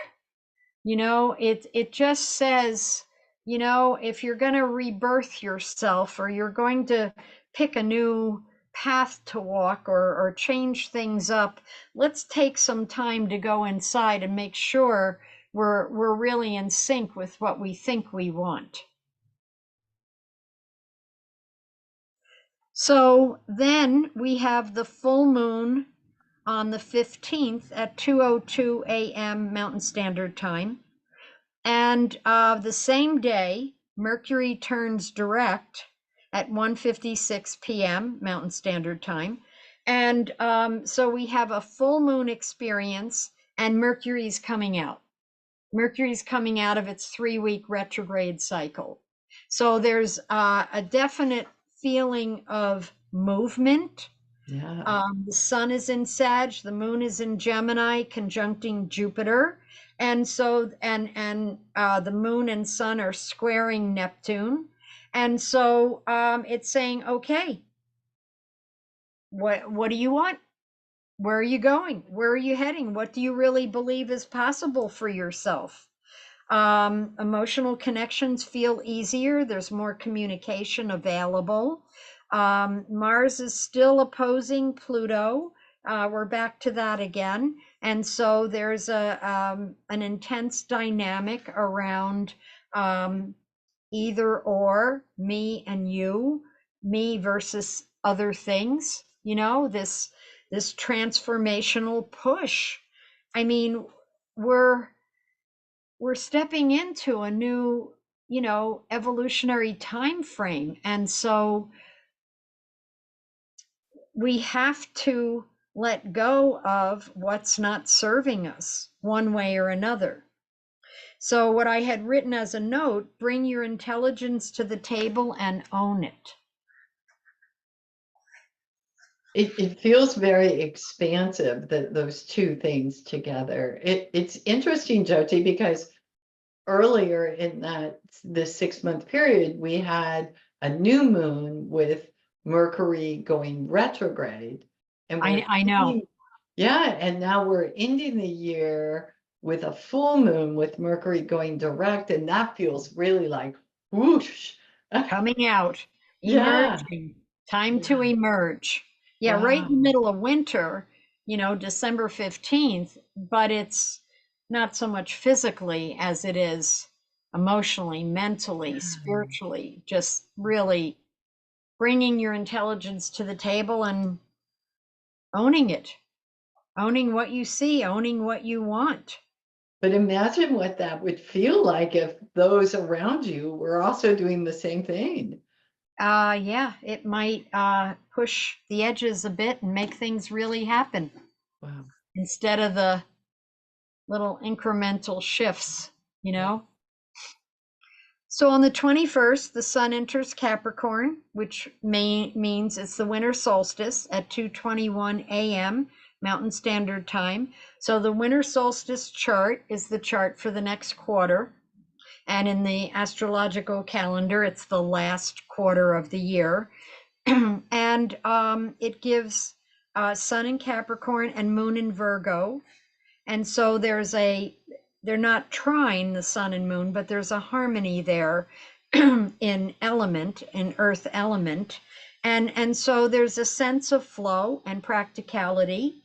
It just says, if you're going to rebirth yourself or you're going to pick a new path to walk or change things up, let's take some time to go inside and make sure we're really in sync with what we think we want. So then we have the full moon on the 15th at 2:02 a.m. Mountain Standard Time. And the same day, Mercury turns direct at 1:56 p.m. Mountain Standard Time. And so we have a full moon experience and Mercury's coming out. Mercury's coming out of its 3-week retrograde cycle. So there's a definite feeling of movement. Yeah. The sun is in Sag, the moon is in Gemini, conjuncting Jupiter. And so, the moon and sun are squaring Neptune. And so it's saying, okay, what do you want? Where are you going? Where are you heading? What do you really believe is possible for yourself? Emotional connections feel easier. There's more communication available. Mars is still opposing Pluto. We're back to that again. And so there's an intense dynamic around either or, me and you, me versus other things, this transformational push. I mean, we're stepping into a new, evolutionary time frame. And so we have to let go of what's not serving us one way or another. So what I had written as a note, bring your intelligence to the table and own it. It feels very expansive, that those two things together. It's interesting, Jyoti, because earlier in this 6-month period, we had a new moon with Mercury going retrograde. And I know. Yeah, and now we're ending the year with a full moon with Mercury going direct, and that feels really like whoosh. Coming out, Yeah, emerging, time to yeah, emerge. Yeah, right in the wow. middle of winter, December 15th, but it's not so much physically as it is emotionally, mentally, spiritually, just really bringing your intelligence to the table and owning it, owning what you see, owning what you want. But imagine what that would feel like if those around you were also doing the same thing. Yeah, it might push the edges a bit and make things really happen Wow. instead of the little incremental shifts, you Yeah. know? So on the 21st, the sun enters Capricorn, which means it's the winter solstice at 2:21 a.m. Mountain Standard Time. So the winter solstice chart is the chart for the next quarter. And in the astrological calendar, it's the last quarter of the year. And it gives sun in Capricorn and moon in Virgo. And so they're not trine, the sun and moon, but there's a harmony there in earth element. And so there's a sense of flow and practicality.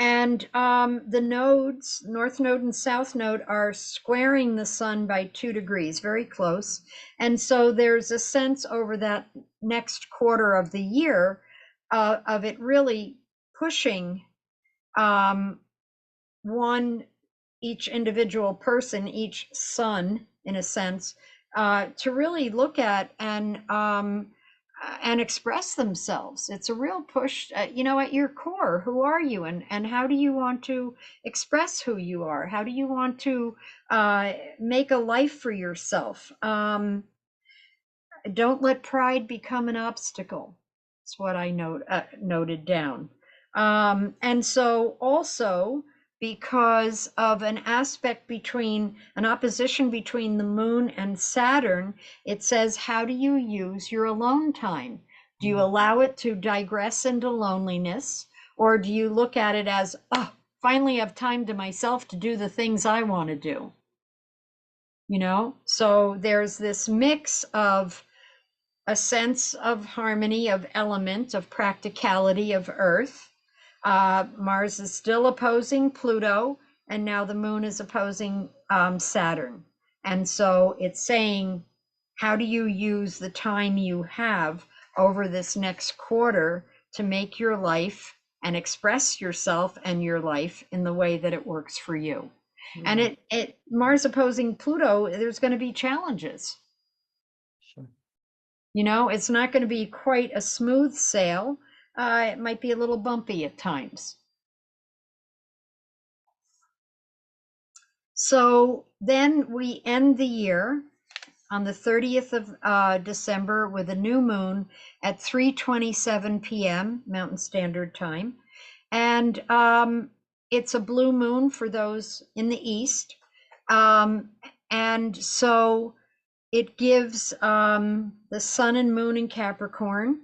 And the nodes, north node and south node, are squaring the sun by 2 degrees, very close. And so there's a sense over that next quarter of the year of it really pushing one each individual person, each sun, in a sense, to really look at and express themselves. It's a real push, you know, at your core. Who are you, and how do you want to express who you are? How do you want to make a life for yourself? Don't let pride become an obstacle. That's what I noted down. And so also, because of an aspect between an opposition between the moon and Saturn, it says, how do you use your alone time? Do you allow it to digress into loneliness, or do you look at it as, oh, finally have time to myself to do the things I want to do? You know, so there's this mix of a sense of harmony, of element, of practicality of Earth. Mars is still opposing Pluto, and now the moon is opposing Saturn. And so it's saying, how do you use the time you have over this next quarter to make your life and express yourself and your life in the way that it works for you? And Mars opposing Pluto, there's going to be challenges. Sure. You know, it's not going to be quite a smooth sail. It might be a little bumpy at times. So then we end the year on the 30th of December with a new moon at 3:27 p.m. Mountain Standard Time. And it's a blue moon for those in the East. And so it gives the sun and moon in Capricorn,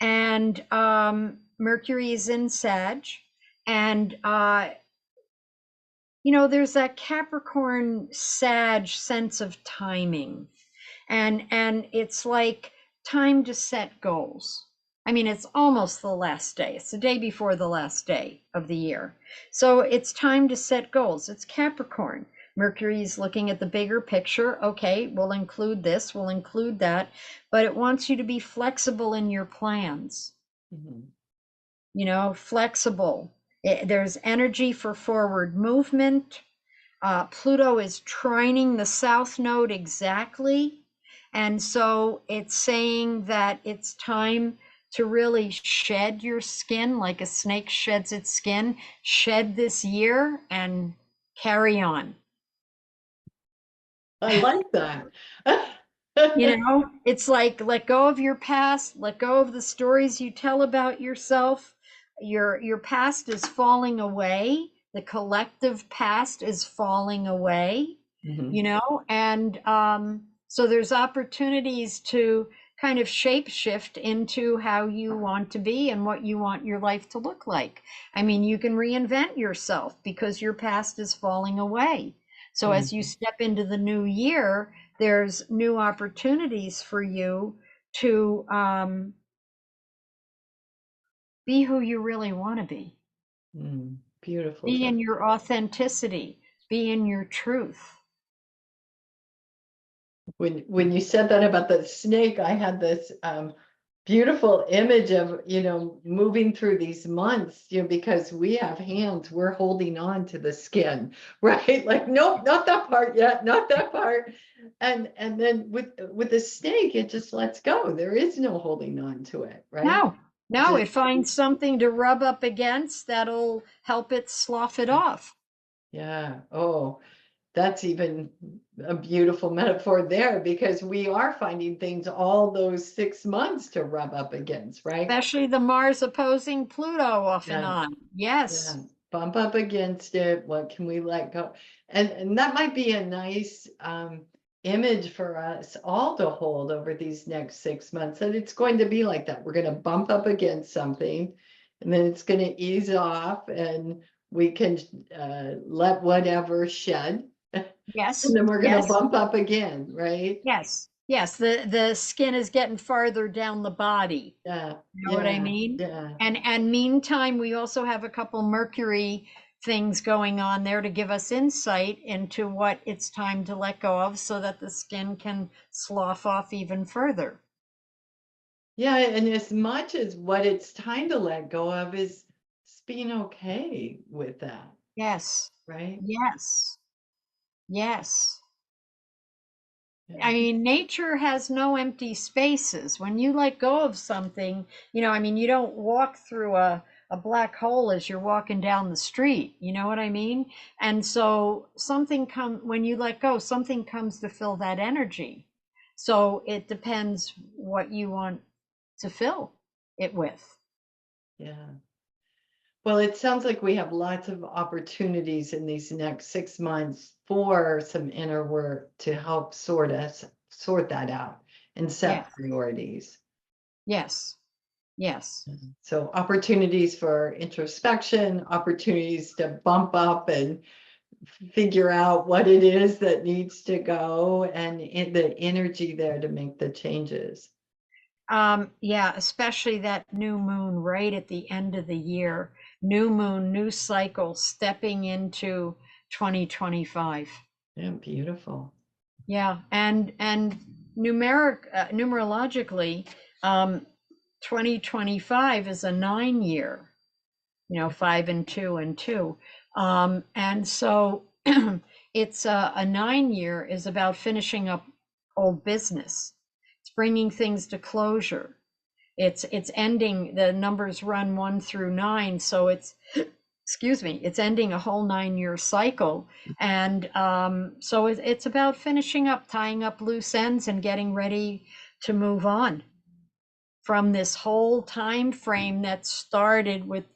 and Mercury is in Sag. And, you know, there's that Capricorn Sag sense of timing. And it's like time to set goals. I mean, it's almost the last day. It's the day before the last day of the year. So it's time to set goals. It's Capricorn. Mercury is looking at the bigger picture. Okay, we'll include this, we'll include that, but it wants you to be flexible in your plans. You know, flexible. There's energy for forward movement. Pluto is trining the south node exactly. And so it's saying that it's time to really shed your skin like a snake sheds its skin. Shed this year and carry on. I like that. You know, it's like, let go of your past, let go of the stories you tell about yourself. Your past is falling away. The collective past is falling away, you know, and so there's opportunities to kind of shape shift into how you want to be and what you want your life to look like. I mean, you can reinvent yourself because your past is falling away. So as you step into the new year, there's new opportunities for you to be who you really want to be. Beautiful. Be in your authenticity. Be in your truth. When you said that about the snake, I had this beautiful image of, you know, moving through these months, you know, because we have hands, we're holding on to the skin, right? Like, nope, not that part yet, not that part. And then with the snake, it just lets go. There is no holding on to it, right? No, it finds something to rub up against that'll help it slough it off. Yeah. Oh, that's even a beautiful metaphor there, because we are finding things all those 6 months to rub up against, right? Especially the Mars opposing Pluto off and Yeah. on. Yes. Yeah. Bump up against it. What can we let go? And that might be a nice image for us all to hold over these next 6 months, that it's going to be like that. We're going to bump up against something, and then it's going to ease off, and we can let whatever shed. Yes. And then we're going to Yes. bump up again, right? Yes. Yes. The skin is getting farther down the body. Yeah. You know what I mean? Yeah. And meantime, we also have a couple Mercury things going on there to give us insight into what it's time to let go of so that the skin can slough off even further. Yeah, and as much as what it's time to let go of is being okay with that, Yes. right? Yes. Yes. Yeah. I mean, nature has no empty spaces. When you let go of something, I mean, you don't walk through a black hole as you're walking down the street. You know what I mean? And so when you let go, something comes to fill that energy. So it depends what you want to fill it with. Yeah. Well, it sounds like we have lots of opportunities in these next 6 months for some inner work to help sort that out and Yes. set priorities. Yes. Yes. So opportunities for introspection, opportunities to bump up and figure out what it is that needs to go, and the energy there to make the changes. Yeah, especially that new moon right at the end of the year. New moon, new cycle, stepping into 2025. Yeah, beautiful. Yeah, and numerologically, 2025 is a 9 year, 5 and 2 and 2. And so it's a 9 year is about finishing up old business. It's bringing things to closure. It's ending, the numbers run 1 through 9, so it's ending a whole 9 year cycle. And so it's about finishing up, tying up loose ends and getting ready to move on from this whole time frame that started with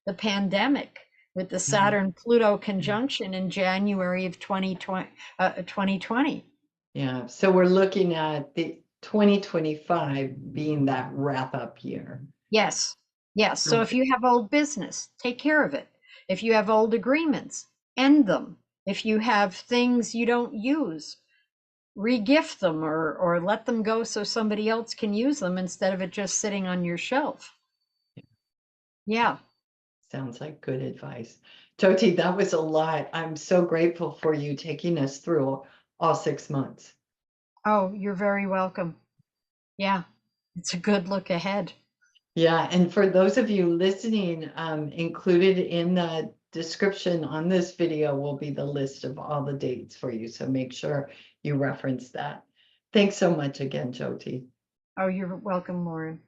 the pandemic, with the Saturn Pluto conjunction in January of 2020. Yeah, so we're looking at the 2025 being that wrap up year. Yes. Yes. So if Okay. you have old business, take care of it. If you have old agreements, end them. If you have things you don't use, regift them or let them go so somebody else can use them instead of it just sitting on your shelf. Yeah. Sounds like good advice. Jyoti, that was a lot. I'm so grateful for you taking us through all 6 months. Oh, you're very welcome. Yeah. It's a good look ahead. Yeah, and for those of you listening, included in the description on this video will be the list of all the dates for you. So make sure you reference that. Thanks so much again, Jyoti. Oh, you're welcome, Lauren.